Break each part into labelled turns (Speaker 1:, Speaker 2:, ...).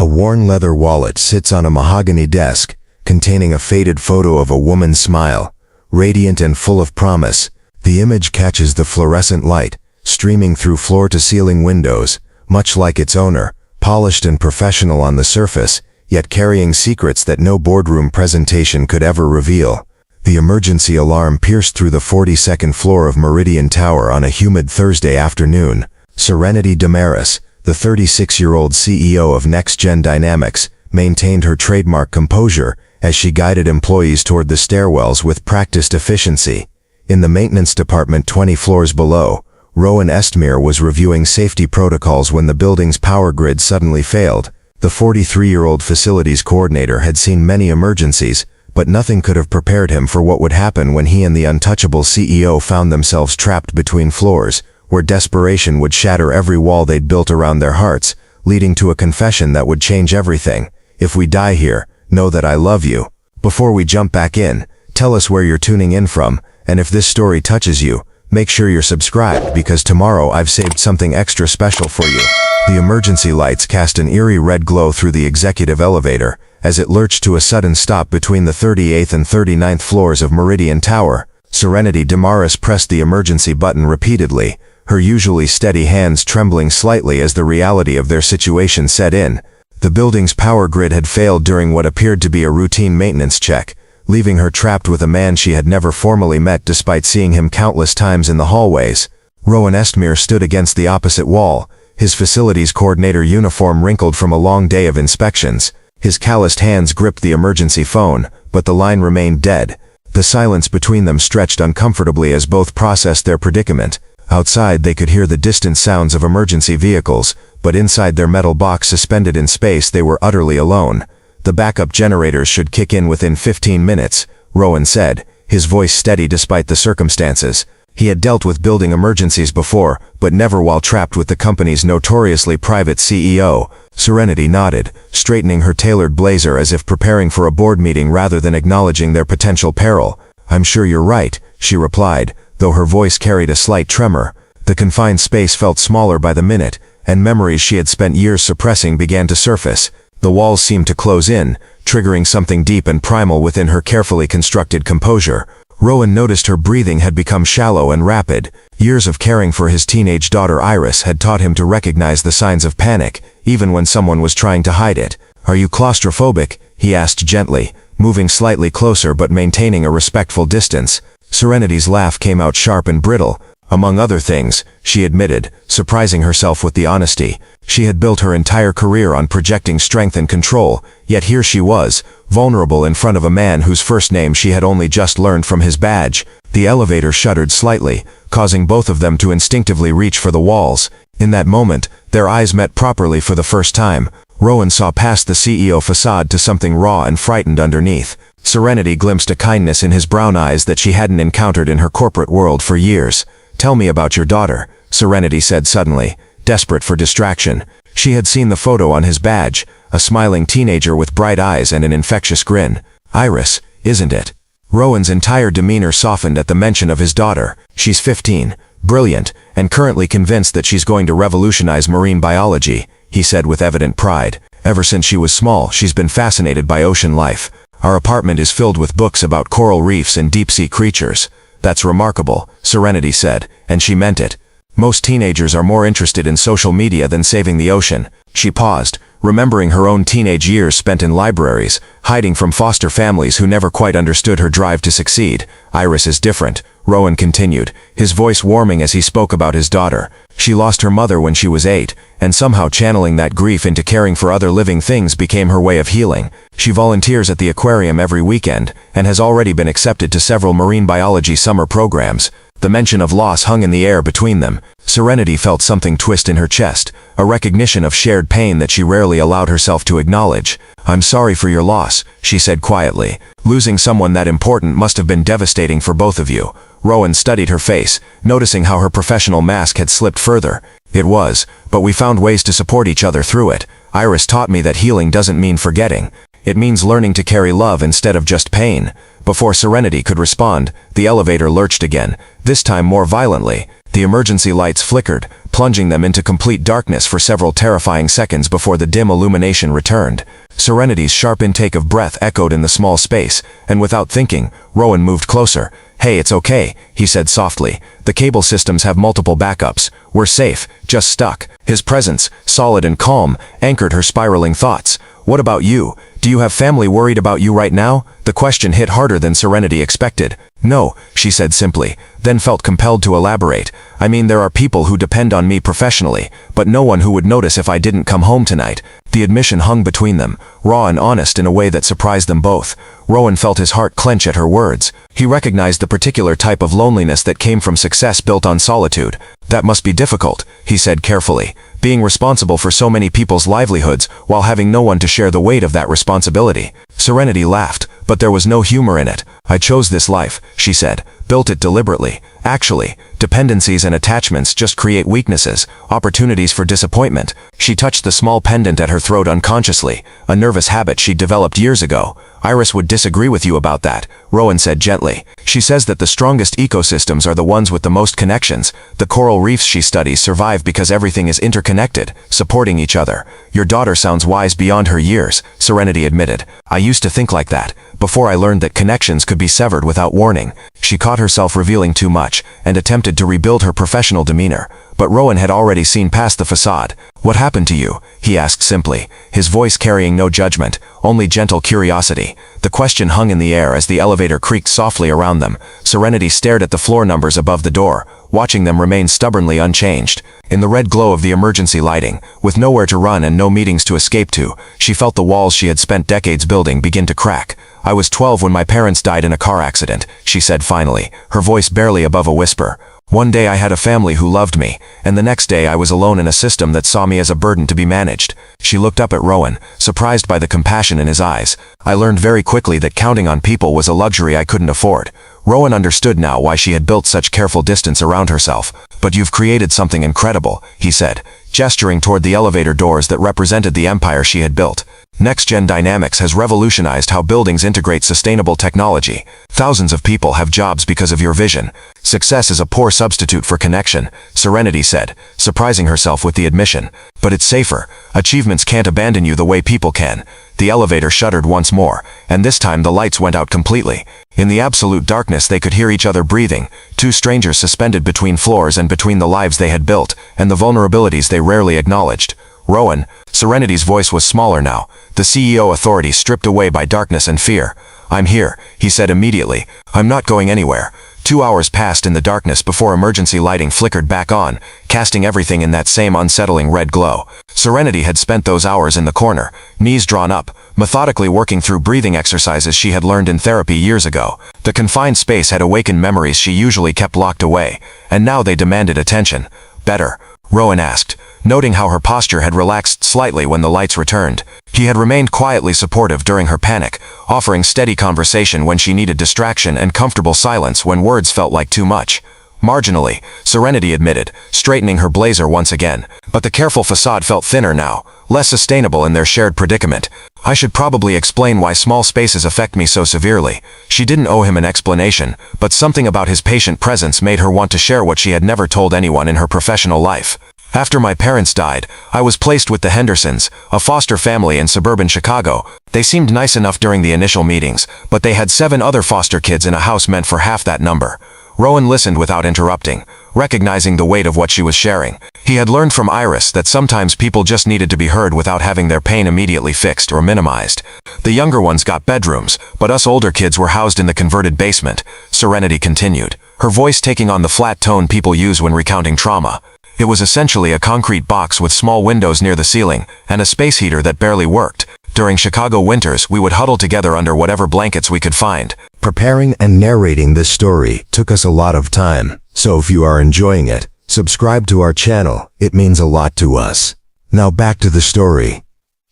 Speaker 1: A worn leather wallet sits on a mahogany desk, containing a faded photo of a woman's smile, radiant and full of promise. The image catches the fluorescent light, streaming through floor-to-ceiling windows, much like its owner, polished and professional on the surface, yet carrying secrets that no boardroom presentation could ever reveal. The emergency alarm pierced through the 42nd floor of Meridian Tower on a humid Thursday afternoon. Serenity Damaris, the 36-year-old CEO of NextGen Dynamics, maintained her trademark composure as she guided employees toward the stairwells with practiced efficiency. In the maintenance department 20 floors below, Rowan Estmere was reviewing safety protocols when the building's power grid suddenly failed. The 43-year-old facilities coordinator had seen many emergencies, but nothing could have prepared him for what would happen when he and the untouchable CEO found themselves trapped between floors, where desperation would shatter every wall they'd built around their hearts, leading to a confession that would change everything. "If we die here, know that I love you." Before we jump back in, tell us where you're tuning in from, and if this story touches you, make sure you're subscribed because tomorrow I've saved something extra special for you. The emergency lights cast an eerie red glow through the executive elevator as it lurched to a sudden stop between the 38th and 39th floors of Meridian Tower. Serenity Damaris pressed the emergency button repeatedly, her usually steady hands trembling slightly as the reality of their situation set in. The building's power grid had failed during what appeared to be a routine maintenance check, leaving her trapped with a man she had never formally met despite seeing him countless times in the hallways. Rowan Estmere stood against the opposite wall, his facilities coordinator uniform wrinkled from a long day of inspections. His calloused hands gripped the emergency phone, but the line remained dead. The silence between them stretched uncomfortably as both processed their predicament. Outside they could hear the distant sounds of emergency vehicles, but inside their metal box suspended in space they were utterly alone. "The backup generators should kick in within 15 minutes, Rowan said, his voice steady despite the circumstances. He had dealt with building emergencies before, but never while trapped with the company's notoriously private CEO. Serenity nodded, straightening her tailored blazer as if preparing for a board meeting rather than acknowledging their potential peril. "I'm sure you're right," she replied, though her voice carried a slight tremor. The confined space felt smaller by the minute, and memories she had spent years suppressing began to surface. The walls seemed to close in, triggering something deep and primal within her carefully constructed composure. Rowan noticed her breathing had become shallow and rapid. Years of caring for his teenage daughter Iris had taught him to recognize the signs of panic, even when someone was trying to hide it. "Are you claustrophobic?" he asked gently, moving slightly closer but maintaining a respectful distance. Serenity's laugh came out sharp and brittle. "Among other things," she admitted, surprising herself with the honesty. She had built her entire career on projecting strength and control, yet here she was, vulnerable in front of a man whose first name she had only just learned from his badge. The elevator shuddered slightly, causing both of them to instinctively reach for the walls. In that moment, their eyes met properly for the first time. Rowan saw past the CEO facade to something raw and frightened underneath. Serenity glimpsed a kindness in his brown eyes that she hadn't encountered in her corporate world for years. "Tell me about your daughter," Serenity said suddenly, desperate for distraction. She had seen the photo on his badge, a smiling teenager with bright eyes and an infectious grin. "Iris, isn't it?" Rowan's entire demeanor softened at the mention of his daughter. "She's 15, brilliant, and currently convinced that she's going to revolutionize marine biology," he said with evident pride. "Ever since she was small, she's been fascinated by ocean life. Our apartment is filled with books about coral reefs and deep-sea creatures." "That's remarkable," Serenity said, and she meant it. "Most teenagers are more interested in social media than saving the ocean." She paused, remembering her own teenage years spent in libraries, hiding from foster families who never quite understood her drive to succeed. "Iris is different," Rowan continued, his voice warming as he spoke about his daughter. "She lost her mother when she was 8, and somehow channeling that grief into caring for other living things became her way of healing. She volunteers at the aquarium every weekend, and has already been accepted to several marine biology summer programs." The mention of loss hung in the air between them. Serenity felt something twist in her chest, a recognition of shared pain that she rarely allowed herself to acknowledge. "I'm sorry for your loss," she said quietly. "Losing someone that important must have been devastating for both of you." Rowan studied her face, noticing how her professional mask had slipped further. "It was, but we found ways to support each other through it. Iris taught me that healing doesn't mean forgetting. It means learning to carry love instead of just pain." Before Serenity could respond, the elevator lurched again, this time more violently.
Speaker 2: The emergency lights flickered, plunging them into complete darkness for several terrifying seconds before the dim illumination returned. Serenity's sharp intake of breath echoed in the small space, and without thinking, Rowan moved closer. "Hey, it's okay," he said softly. "The cable systems have multiple backups. We're safe, just stuck." His presence, solid and calm, anchored her spiraling thoughts. "What about you? Do you have family worried about you right now?" The question hit harder than Serenity expected. "No," she said simply, then felt compelled to elaborate. "I mean, there are people who depend on me professionally, but no one who would notice if I didn't come home tonight." The admission hung between them, raw and honest in a way that surprised them both. Rowan felt his heart clench at her words. He recognized the particular type of loneliness that came from success built on solitude. "That must be difficult," he said carefully, "being responsible for so many people's livelihoods while having no one to share the weight of that responsibility." Serenity laughed, but there was no humor in it. "I chose this life," she said, "built it deliberately. Actually, dependencies and attachments just create weaknesses, opportunities for disappointment." She touched the small pendant at her throat unconsciously, a nervous habit she'd developed years ago. "Iris would disagree with you about that," Rowan said gently. "She says that the strongest ecosystems are the ones with the most connections. The coral reefs she studies survive because everything is interconnected, supporting each other." "Your daughter sounds wise beyond her years," Serenity admitted. "I used to think like that, before I learned that connections could be severed without warning." She caught herself revealing too much, and attempted to rebuild her professional demeanor. But Rowan had already seen past the facade. "What happened to you?" he asked simply, his voice carrying no judgment, only gentle curiosity. The question hung in the air as the elevator creaked softly around them. Serenity stared at the floor numbers above the door, watching them remain stubbornly unchanged. In the red glow of the emergency lighting, with nowhere to run and no meetings to escape to, she felt the walls she had spent decades building begin to crack. "I was 12 when my parents died in a car accident," she said finally, her voice barely above a whisper. "One day I had a family who loved me, and the next day I was alone in a system that saw me as a burden to be managed." She looked up at Rowan, surprised by the compassion in his eyes. "I learned very quickly that counting on people was a luxury I couldn't afford." Rowan understood now why she had built such careful distance around herself. "But you've created something incredible," he said, gesturing toward the elevator doors that represented the empire she had built. "NextGen Dynamics has revolutionized how buildings integrate sustainable technology. Thousands of people have jobs because of your vision. Success is a poor substitute for connection," Serenity said, surprising herself with the admission. "But it's safer. Achievements can't abandon you the way people can." The elevator shuddered once more, and this time the lights went out completely. In the absolute darkness they could hear each other breathing, two strangers suspended between floors and between the lives they had built, and the vulnerabilities they rarely acknowledged. "Rowan," Serenity's voice was smaller now, the CEO authority stripped away by darkness and fear. "I'm here," he said immediately. "I'm not going anywhere." 2 hours passed in the darkness before emergency lighting flickered back on, casting everything in that same unsettling red glow. Serenity had spent those hours in the corner, knees drawn up, methodically working through breathing exercises she had learned in therapy years ago. The confined space had awakened memories she usually kept locked away, and now they demanded attention. "Better?" Rowan asked, noting how her posture had relaxed slightly when the lights returned. He had remained quietly supportive during her panic, offering steady conversation when she needed distraction and comfortable silence when words felt like too much. "Marginally," Serenity admitted, straightening her blazer once again. But the careful facade felt thinner now, less sustainable in their shared predicament. "I should probably explain why small spaces affect me so severely." She didn't owe him an explanation, but something about his patient presence made her want to share what she had never told anyone in her professional life. "After my parents died, I was placed with the Hendersons, a foster family in suburban Chicago. They seemed nice enough during the initial meetings, but they had 7 other foster kids in a house meant for half that number." Rowan listened without interrupting, recognizing the weight of what she was sharing. He had learned from Iris that sometimes people just needed to be heard without having their pain immediately fixed or minimized. "The younger ones got bedrooms, but us older kids were housed in the converted basement," Serenity continued, her voice taking on the flat tone people use when recounting trauma. "It was essentially a concrete box with small windows near the ceiling, and a space heater that barely worked. During Chicago winters, we would huddle together under whatever blankets we could find."
Speaker 1: Preparing and narrating this story took us a lot of time, so if you are enjoying it, subscribe to our channel, it means a lot to us. Now back to the story.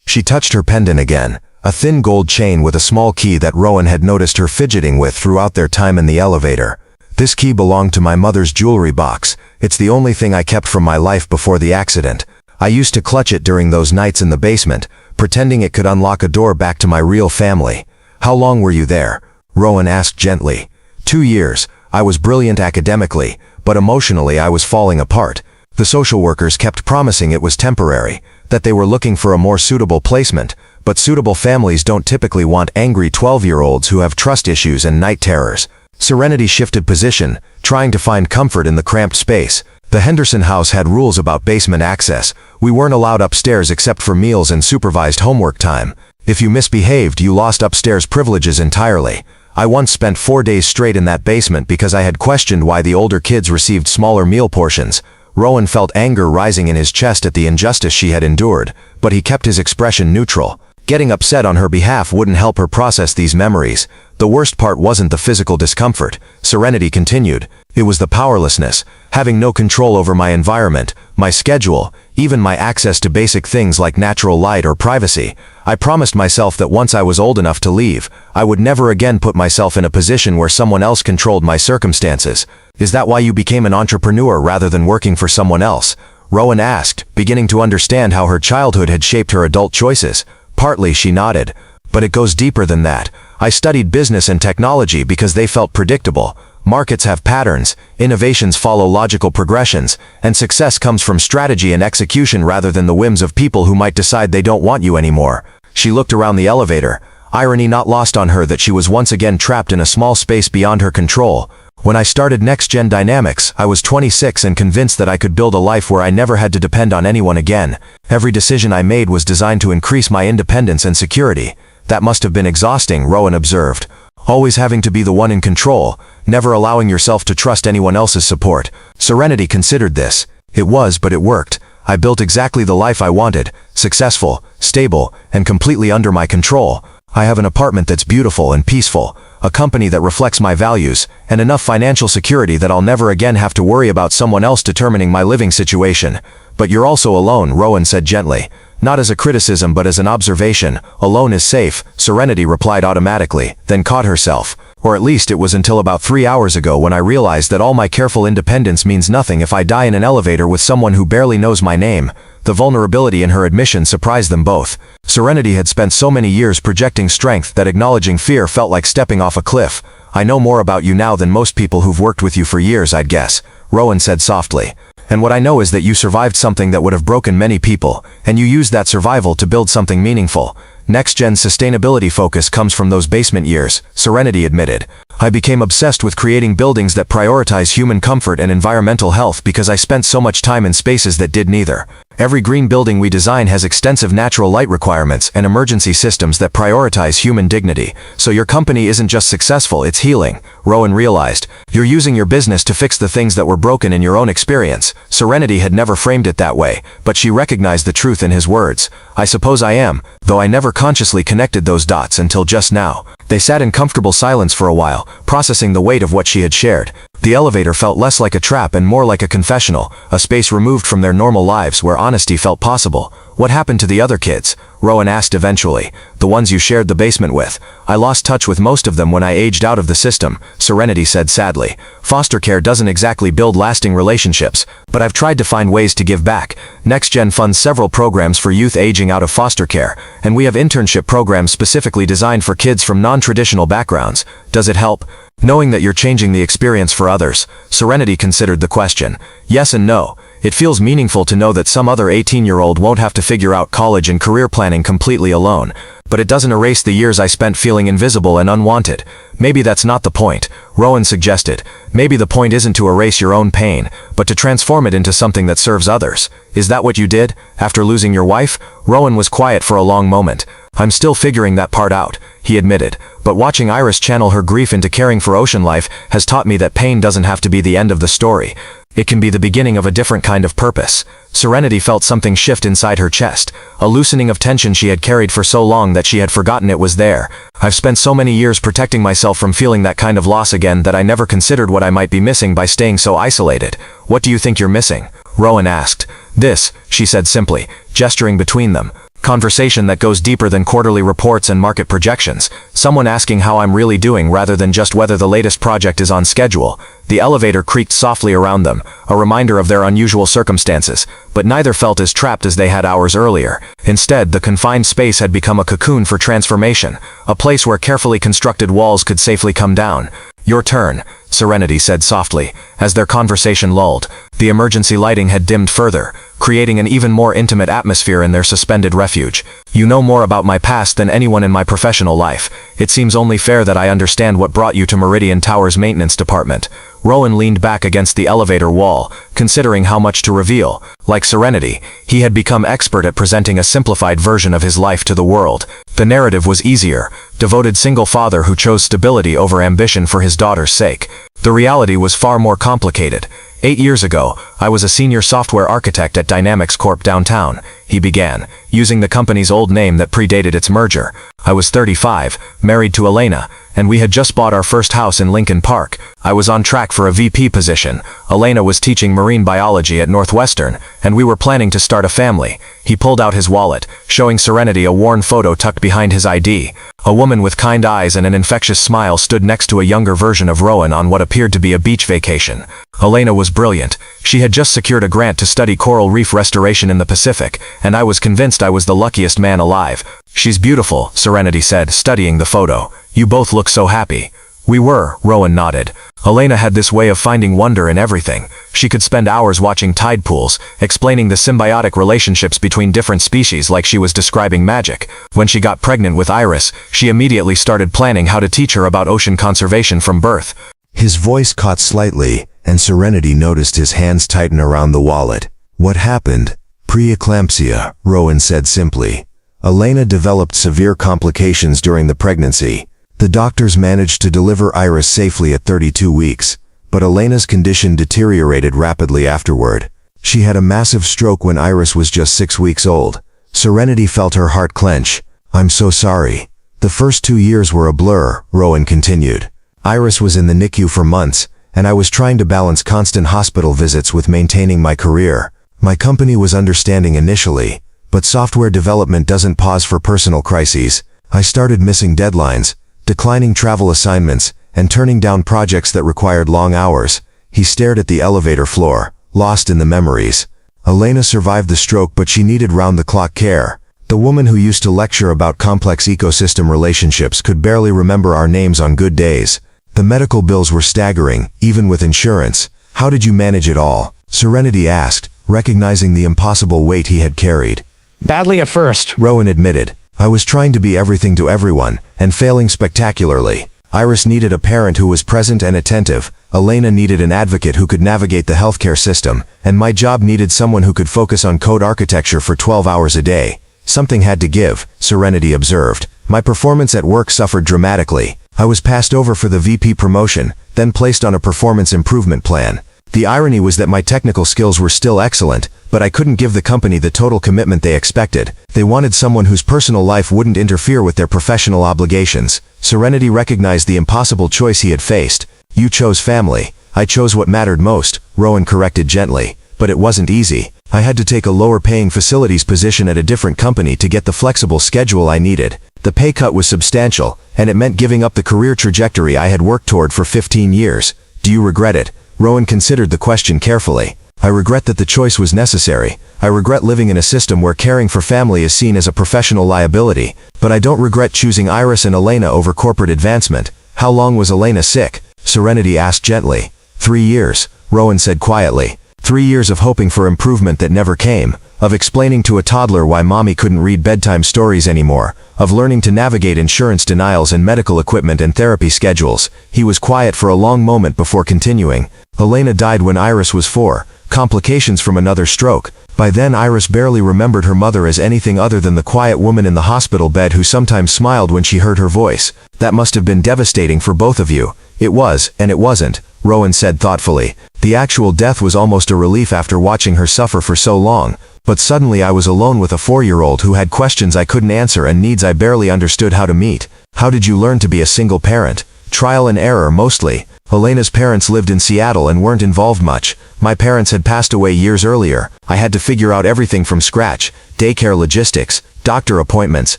Speaker 1: She touched her pendant again, a thin gold chain with a small key that Rowan had noticed her fidgeting with throughout their time in the elevator. "This key belonged to my mother's jewelry box. It's the only thing I kept from my life before the accident. I used to clutch it during those nights in the basement, pretending it could unlock a door back to my real family." "How long were you there?" Rowan asked gently. 2 years. I was brilliant academically, but emotionally I was falling apart. The social workers kept promising it was temporary, that they were looking for a more suitable placement, but suitable families don't typically want angry 12-year-olds who have trust issues and night terrors. Serenity shifted position, trying to find comfort in the cramped space. The Henderson house had rules about basement access. We weren't allowed upstairs except for meals and supervised homework time. If you misbehaved, you lost upstairs privileges entirely. I once spent 4 days straight in that basement because I had questioned why the older kids received smaller meal portions. Rowan felt anger rising in his chest at the injustice she had endured, but he kept his expression neutral. Getting upset on her behalf wouldn't help her process these memories. The worst part wasn't the physical discomfort, Serenity continued. It was the powerlessness, having no control over my environment, my schedule, even my access to basic things like natural light or privacy. I promised myself that once I was old enough to leave, I would never again put myself in a position where someone else controlled my circumstances. Is that why you became an entrepreneur rather than working for someone else? Rowan asked, beginning to understand how her childhood had shaped her adult choices. Partly, she nodded. But it goes deeper than that. I studied business and technology because they felt predictable. Markets have patterns, innovations follow logical progressions, and success comes from strategy and execution rather than the whims of people who might decide they don't want you anymore. She looked around the elevator, irony not lost on her that she was once again trapped in a small space beyond her control. When I started NextGen Dynamics, I was 26 and convinced that I could build a life where I never had to depend on anyone again. Every decision I made was designed to increase my independence and security. That must have been exhausting, Rowan observed. Always having to be the one in control, never allowing yourself to trust anyone else's support. Serenity considered this. It was, but it worked. I built exactly the life I wanted, successful, stable, and completely under my control. I have an apartment that's beautiful and peaceful, a company that reflects my values, and enough financial security that I'll never again have to worry about someone else determining my living situation. But you're also alone, Rowan said gently. Not as a criticism but as an observation. Alone is safe, Serenity replied automatically, then caught herself. Or at least it was until about 3 hours ago when I realized that all my careful independence means nothing if I die in an elevator with someone who barely knows my name. The vulnerability in her admission surprised them both. Serenity had spent so many years projecting strength that acknowledging fear felt like stepping off a cliff. I know more about you now than most people who've worked with you for years, I'd guess, Rowan said softly. And what I know is that you survived something that would have broken many people, and you used that survival to build something meaningful. NextGen's sustainability focus comes from those basement years, Serenity admitted. I became obsessed with creating buildings that prioritize human comfort and environmental health because I spent so much time in spaces that did neither. Every green building we design has extensive natural light requirements and emergency systems that prioritize human dignity. So your company isn't just successful, it's healing, Rowan realized. You're using your business to fix the things that were broken in your own experience. Serenity had never framed it that way, but she recognized the truth in his words. I suppose I am, though I never consciously connected those dots until just now. They sat in comfortable silence for a while, processing the weight of what she had shared. The elevator felt less like a trap and more like a confessional, a space removed from their normal lives where honesty felt possible. What happened to the other kids? Rowan asked eventually. The ones you shared the basement with. I lost touch with most of them when I aged out of the system, Serenity said sadly. Foster care doesn't exactly build lasting relationships, but I've tried to find ways to give back. NextGen funds several programs for youth aging out of foster care, and we have internship programs specifically designed for kids from non-traditional backgrounds. Does it help? Knowing that you're changing the experience for others, Serenity considered the question. Yes and no. It feels meaningful to know that some other 18-year-old won't have to figure out college and career planning completely alone. But it doesn't erase the years I spent feeling invisible and unwanted. Maybe that's not the point, Rowan suggested. Maybe the point isn't to erase your own pain, but to transform it into something that serves others. Is that what you did, after losing your wife? Rowan was quiet for a long moment. I'm still figuring that part out, he admitted, but watching Iris channel her grief into caring for ocean life has taught me that pain doesn't have to be the end of the story. It can be the beginning of a different kind of purpose. Serenity felt something shift inside her chest, a loosening of tension she had carried for so long that she had forgotten it was there. I've spent so many years protecting myself from feeling that kind of loss again that I never considered what I might be missing by staying so isolated. What do you think you're missing? Rowan asked. This, she said simply, gesturing between them. Conversation that goes deeper than quarterly reports and market projections. Someone asking how I'm really doing rather than just whether the latest project is on schedule.
Speaker 2: The elevator creaked softly around them, a reminder of their unusual circumstances, but neither felt as trapped as they had hours earlier. Instead, the confined space had become a cocoon for transformation, a place where carefully constructed walls could safely come down. "Your turn," Serenity said softly, as their conversation lulled. The emergency lighting had dimmed further, creating an even more intimate atmosphere in their suspended refuge. "You know more about my past than anyone in my professional life. It seems only fair that I understand what brought you to Meridian Tower's maintenance department." Rowan leaned back against the elevator wall, considering how much to reveal. Like Serenity, he had become expert at presenting a simplified version of his life to the world. The narrative was easier: devoted single father who chose stability over ambition for his daughter's sake. The reality was far more complicated. 8 years ago, I was a senior software architect at Dynamics Corp downtown, he began, using the company's old name that predated its merger. I was 35, married to Elena, and we had just bought our first house in Lincoln Park. I was on track for a VP position. Elena was teaching marine biology at Northwestern, and we were planning to start a family. He pulled out his wallet, showing Serenity a worn photo tucked behind his ID. A woman with kind eyes and an infectious smile stood next to a younger version of Rowan on what appeared to be a beach vacation. Elena was brilliant. She had just secured a grant to study coral reef restoration in the Pacific, and I was convinced I was the luckiest man alive. "She's beautiful," Serenity said, studying the photo. "You both look so happy." "We were," Rowan nodded. Elena had this way of finding wonder in everything. She could spend hours watching tide pools, explaining the symbiotic relationships between different species like she was describing magic. When she got pregnant with Iris, she immediately started planning how to teach her about ocean conservation from birth.
Speaker 1: His voice caught slightly, and Serenity noticed his hands tighten around the wallet. "What happened?" "Preeclampsia," Rowan said simply. "Elena developed severe complications during the pregnancy. The doctors managed to deliver Iris safely at 32 weeks, but Elena's condition deteriorated rapidly afterward. She had a massive stroke when Iris was just 6 weeks old." Serenity felt her heart clench. "I'm so sorry. The first 2 years were a blur," Rowan continued. "Iris was in the NICU for months, and I was trying to balance constant hospital visits with maintaining my career. My company was understanding initially, but software development doesn't pause for personal crises. I started missing deadlines, declining travel assignments, and turning down projects that required long hours." He stared at the elevator floor, lost in the memories. "Elena survived the stroke, but she needed round-the-clock care. The woman who used to lecture about complex ecosystem relationships could barely remember our names on good days. The medical bills were staggering, even with insurance. How did you manage it all?" Serenity asked, recognizing the impossible weight he had carried.
Speaker 3: "Badly at first,"
Speaker 1: Rowan admitted. "I was trying to be everything to everyone, and failing spectacularly. Iris needed a parent who was present and attentive, Elena needed an advocate who could navigate the healthcare system, and my job needed someone who could focus on code architecture for 12 hours a day. Something had to give," Serenity observed. "My performance at work suffered dramatically. I was passed over for the VP promotion, then placed on a performance improvement plan. The irony was that my technical skills were still excellent, but I couldn't give the company the total commitment they expected. They wanted someone whose personal life wouldn't interfere with their professional obligations." Serenity recognized the impossible choice he had faced. "You chose family. I chose what mattered most," Rowan corrected gently. "But it wasn't easy. I had to take a lower-paying facilities position at a different company to get the flexible schedule I needed. The pay cut was substantial, and it meant giving up the career trajectory I had worked toward for 15 years. Do you regret it?" Rowan considered the question carefully. "I regret that the choice was necessary. I regret living in a system where caring for family is seen as a professional liability, but I don't regret choosing Iris and Elena over corporate advancement." "How long was Elena sick?" Serenity asked gently. 3 years, Rowan said quietly. 3 years of hoping for improvement that never came, of explaining to a toddler why mommy couldn't read bedtime stories anymore, of learning to navigate insurance denials and medical equipment and therapy schedules." He was quiet for a long moment before continuing. "Elena died when Iris was 4, complications from another stroke. By then Iris barely remembered her mother as anything other than the quiet woman in the hospital bed who sometimes smiled when she heard her voice. That must have been devastating for both of you." "It was, and it wasn't," Rowan said thoughtfully. "The actual death was almost a relief after watching her suffer for so long, but suddenly I was alone with a 4-year-old who had questions I couldn't answer and needs I barely understood how to meet." "How did you learn to be a single parent?" "Trial and error mostly. Elena's parents lived in Seattle and weren't involved much. My parents had passed away years earlier. I had to figure out everything from scratch: daycare logistics, doctor appointments,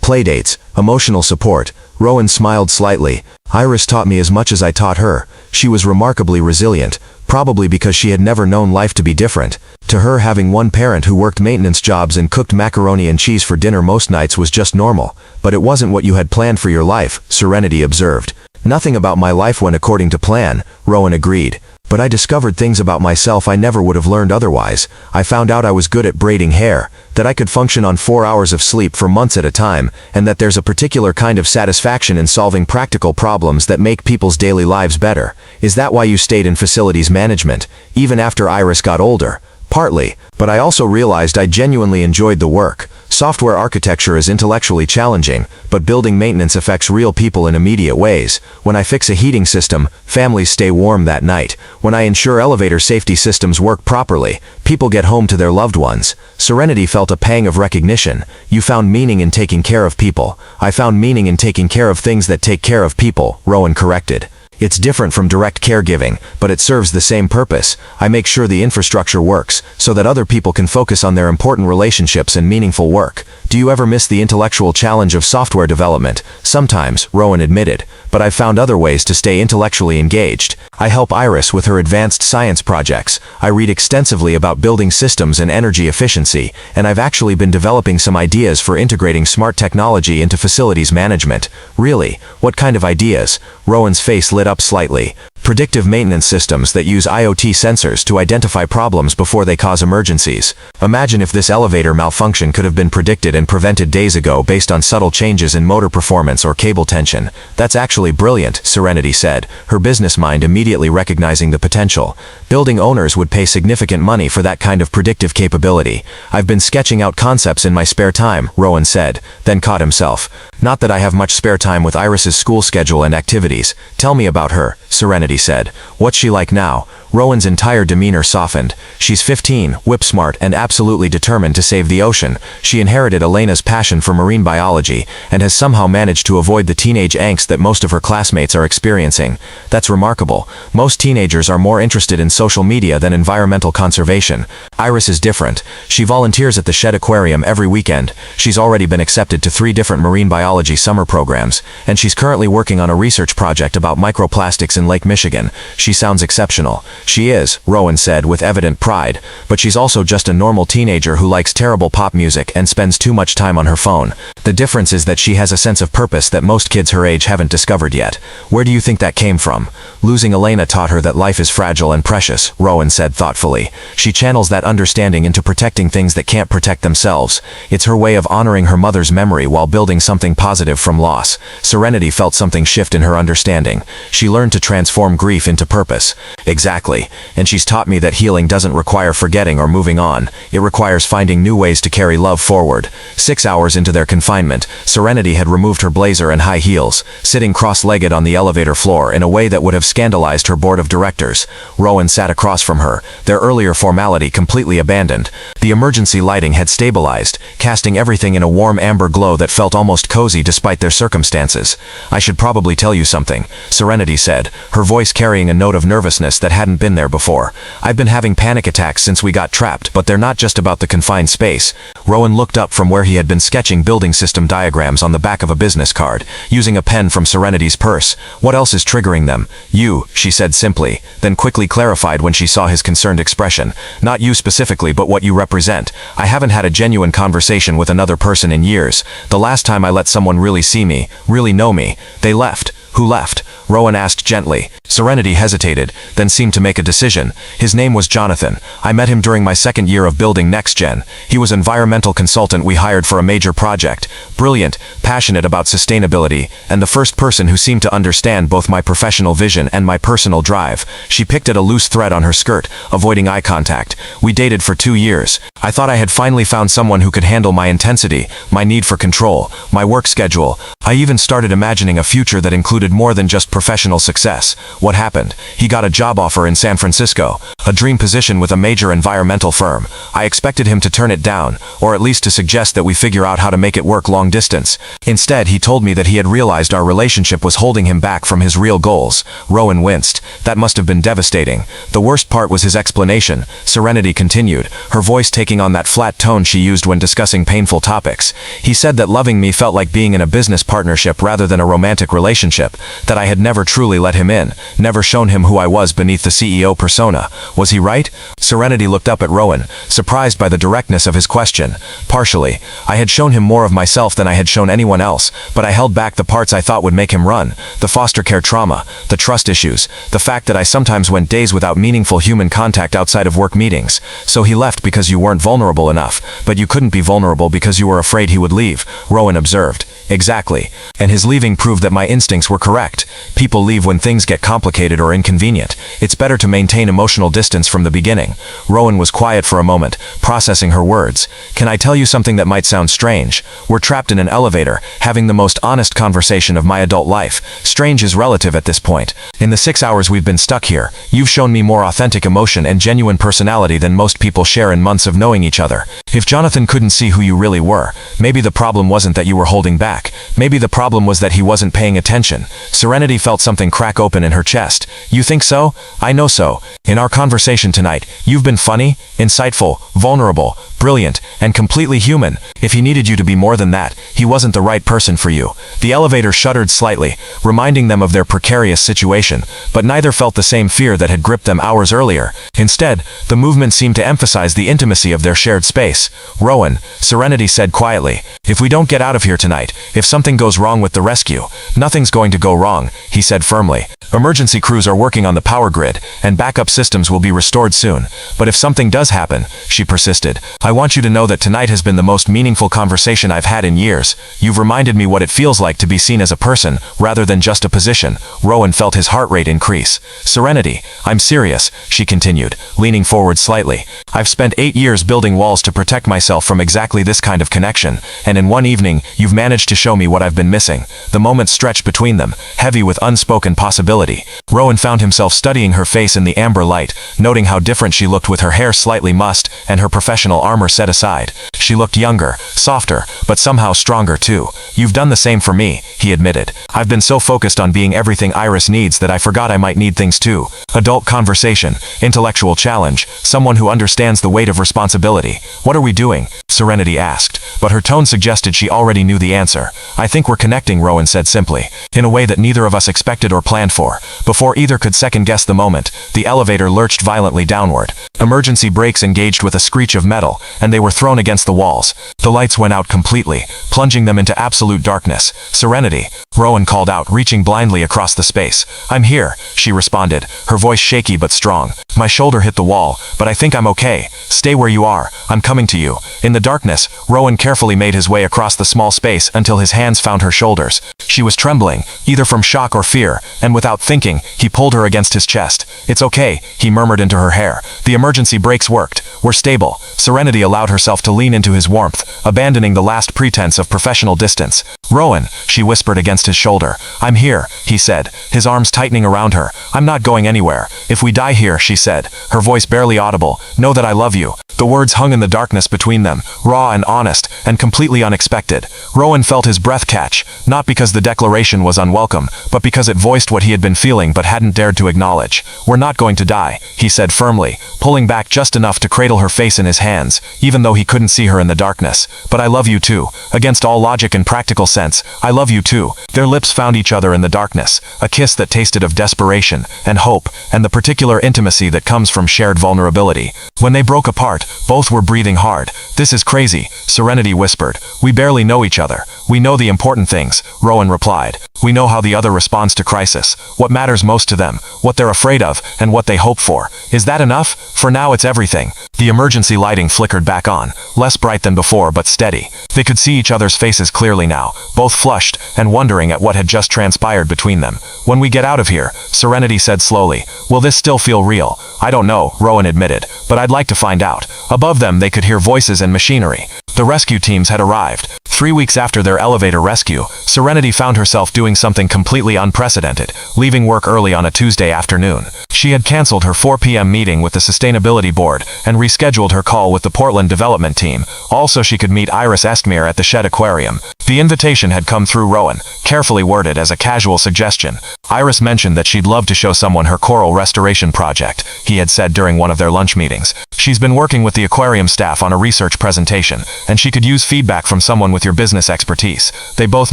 Speaker 1: playdates, emotional support." Rowan smiled slightly.
Speaker 2: Iris taught me as much as I taught her. She was remarkably resilient, probably because she had never known life to be different. To her, having one parent who worked maintenance jobs and cooked macaroni and cheese for dinner most nights was just normal. But it wasn't what you had planned for your life, Serenity observed. Nothing about my life went according to plan, Rowan agreed. But I discovered things about myself I never would have learned otherwise. I found out I was good at braiding hair, that I could function on 4 hours of sleep for months at a time, and that there's a particular kind of satisfaction in solving practical problems that make people's daily lives better. Is that why you stayed in facilities management, even after Iris got older? Partly, but I also realized I genuinely enjoyed the work. Software architecture is intellectually challenging, but building maintenance affects real people in immediate ways. When I fix a heating system, families stay warm that night. When I ensure elevator safety systems work properly, people get home to their loved ones. Serenity felt a pang of recognition. You found meaning in taking care of people. I found meaning in taking care of things that take care of people, Rowan corrected. It's different from direct caregiving, but it serves the same purpose. I make sure the infrastructure works, so that other people can focus on their important relationships and meaningful work. Do you ever miss the intellectual challenge of software development? Sometimes, Rowan admitted, but I've found other ways to stay intellectually engaged. I help Iris with her advanced science projects. I read extensively about building systems and energy efficiency, and I've actually been developing some ideas for integrating smart technology into facilities management. Really? What kind of ideas? Rowan's face lit up slightly. Predictive maintenance systems that use IoT sensors to identify problems before they cause emergencies. Imagine if this elevator malfunction could have been predicted and prevented days ago based on subtle changes in motor performance or cable tension. That's actually brilliant, Serenity said, her business mind immediately recognizing the potential. Building owners would pay significant money for that kind of predictive capability. I've been sketching out concepts in my spare time, Rowan said, then caught himself. Not that I have much spare time with Iris's school schedule and activities. Tell me about her, Serenity said. What's she like now? Rowan's entire demeanor softened. She's 15, whip-smart, and absolutely determined to save the ocean. She inherited Elena's passion for marine biology, and has somehow managed to avoid the teenage angst that most of her classmates are experiencing. That's remarkable. Most teenagers are more interested in social media than environmental conservation. Iris is different. She volunteers at the Shed Aquarium every weekend. She's already been accepted to 3 different marine biology summer programs, and she's currently working on a research project about microplastics in Lake Michigan. She sounds exceptional. She is, Rowan said with evident pride, but she's also just a normal teenager who likes terrible pop music and spends too much time on her phone. The difference is that she has a sense of purpose that most kids her age haven't discovered yet. Where do you think that came from? Losing Elena taught her that life is fragile and precious, Rowan said thoughtfully. She channels that understanding into protecting things that can't protect themselves. It's her way of honoring her mother's memory while building something positive from loss. Serenity felt something shift in her understanding. She learned to transform grief into purpose. Exactly. And she's taught me that healing doesn't require forgetting or moving on. It requires finding new ways to carry love forward. 6 hours into their confinement, Serenity had removed her blazer and high heels, sitting cross-legged on the elevator floor in a way that would have scandalized her board of directors. Rowan sat across from her, their earlier formality completely abandoned. The emergency lighting had stabilized, casting everything in a warm amber glow that felt almost cozy despite their circumstances. I should probably tell you something, Serenity said, her voice carrying a note of nervousness that hadn't been there before. I've been having panic attacks since we got trapped, but they're not just about the confined space. Rowan looked up from where he had been sketching building system diagrams on the back of a business card, using a pen from Serenity's purse. What else is triggering them? You, she said simply, then quickly clarified when she saw his concerned expression. Not you specifically, but what you represent. I haven't had a genuine conversation with another person in years. The last time I let someone really see me, really know me, they left. Who left? Rowan asked gently. Serenity hesitated, then seemed to make a decision. His name was Jonathan. I met him during my second year of building NextGen. He was an environmental consultant we hired for a major project. Brilliant, passionate about sustainability, and the first person who seemed to understand both my professional vision and my personal drive. She picked at a loose thread on her skirt, avoiding eye contact. We dated for 2 years. I thought I had finally found someone who could handle my intensity, my need for control, my work schedule. I even started imagining a future that included more than just professional success. What happened? He got a job offer in San Francisco, a dream position with a major environmental firm. I expected him to turn it down, or at least to suggest that we figure out how to make it work long distance. Instead, he told me that he had realized our relationship was holding him back from his real goals. Rowan winced. That must have been devastating. The worst part was his explanation, Serenity continued, her voice taking on that flat tone she used when discussing painful topics. He said that loving me felt like being in a business partnership rather than a romantic relationship, that I had never truly let him in, never shown him who I was beneath the CEO persona. Was he right? Serenity looked up at Rowan, surprised by the directness of his question. Partially. I had shown him more of myself than I had shown anyone else, but I held back the parts I thought would make him run. The foster care trauma, the trust issues, the fact that I sometimes went days without meaningful human contact outside of work meetings. So he left because you weren't vulnerable enough, but you couldn't be vulnerable because you were afraid he would leave, Rowan observed. Exactly. And his leaving proved that my instincts were correct. People leave when things get complicated or inconvenient. It's better to maintain emotional distance from the beginning. Rowan was quiet for a moment, processing her words. Can I tell you something that might sound strange? We're trapped in an elevator, having the most honest conversation of my adult life. Strange is relative at this point. In the 6 hours we've been stuck here, you've shown me more authentic emotion and genuine personality than most people share in months of knowing each other. If Jonathan couldn't see who you really were, maybe the problem wasn't that you were holding back. Maybe the problem was that he wasn't paying attention. Serenity felt something crack open in her chest. You think so? I know so. In our conversation tonight, you've been funny, insightful, vulnerable, brilliant, and completely human. If he needed you to be more than that, he wasn't the right person for you. The elevator shuddered slightly, reminding them of their precarious situation, but neither felt the same fear that had gripped them hours earlier. Instead, the movement seemed to emphasize the intimacy of their shared space. Rowan, Serenity said quietly, if we don't get out of here tonight, if something goes wrong with the rescue, nothing's going to go wrong, he said firmly. Emergency crews are working on the power grid, and backup systems will be restored soon. But if something does happen, she persisted, I want you to know that tonight has been the most meaningful conversation I've had in years. You've reminded me what it feels like to be seen as a person, rather than just a position. Rowan felt his heart rate increase. Serenity, I'm serious, she continued, leaning forward slightly. I've spent 8 years building walls to protect myself from exactly this kind of connection, and in one evening, you've managed to show me what I've been missing. The moment stretched between them, heavy with unspoken possibility. Rowan found himself studying her face in the amber light, noting how different she looked with her hair slightly mussed and her professional armor set aside. She looked younger, softer, but somehow stronger too. You've done the same for me, he admitted. I've been so focused on being everything Iris needs that I forgot I might need things too. Adult conversation, intellectual challenge, someone who understands the weight of responsibility. What are we doing? Serenity asked, but her tone suggested she already knew the answer. I think we're connecting, Rowan said simply, in a way that neither of us expected or planned for. Before either could second-guess the moment, the elevator lurched violently downward. Emergency brakes engaged with a screech of metal, and they were thrown against the walls. The lights went out completely, plunging them into absolute darkness. Serenity, Rowan called out, reaching blindly across the space. I'm here, she responded, her voice shaky but strong. My shoulder hit the wall, but I think I'm okay. Stay where you are. I'm coming to you. In the darkness, Rowan carefully made his way across the small space until his hands found her shoulders. She was trembling, either from shock or fear, and without thinking, he pulled her against his chest. It's okay, he murmured into her hair. The emergency brakes worked. We're stable. Serenity allowed herself to lean into his warmth, abandoning the last pretense of professional distance. Rowan, she whispered against his shoulder. I'm here, he said, his arms tightening around her. I'm not going anywhere. If we die here, she said, her voice barely audible, know that I love you. The words hung in the darkness between them, raw and honest, and completely unexpected. Rowan felt his breath catch, not because the declaration was unwelcome, but because it voiced what he had been feeling but hadn't dared to acknowledge. We're not going to die, he said firmly, pulling back just enough to cradle her face in his hands, even though he couldn't see her in the darkness. But I love you too. Against all logic and practical sense, I love you too. Their lips found each other in the darkness, a kiss that tasted of desperation, and hope, and the particular intimacy that comes from shared vulnerability. When they broke apart, both were breathing hard. This is crazy, Serenity whispered. We barely know each other. We know the important things, Rowan replied. We know how the other responds to crisis, what matters most to them, what they're afraid of, and what they hope for. Is that enough? For now it's everything. The emergency lighting flickered back on, less bright than before but steady. They could see each other's faces clearly now, both flushed and wondering at what had just transpired between them. When we get out of here, Serenity said slowly, will this still feel real? I don't know, Rowan admitted, but I'd like to find out. Above them they could hear voices and machinery. The rescue teams had arrived. 3 weeks after their elevator rescue, Serenity found herself doing something completely unprecedented, leaving work early on a Tuesday afternoon. She had canceled her 4 p.m. meeting with the Sustainability Board and rescheduled her call with the Portland development team, all so she could meet Iris Estmere at the Shed Aquarium. The invitation had come through Rowan, carefully worded as a casual suggestion. Iris mentioned that she'd love to show someone her coral restoration project, he had said during one of their lunch meetings. She's been working with the aquarium staff on a research presentation, and she could use feedback from someone with with your business expertise. They both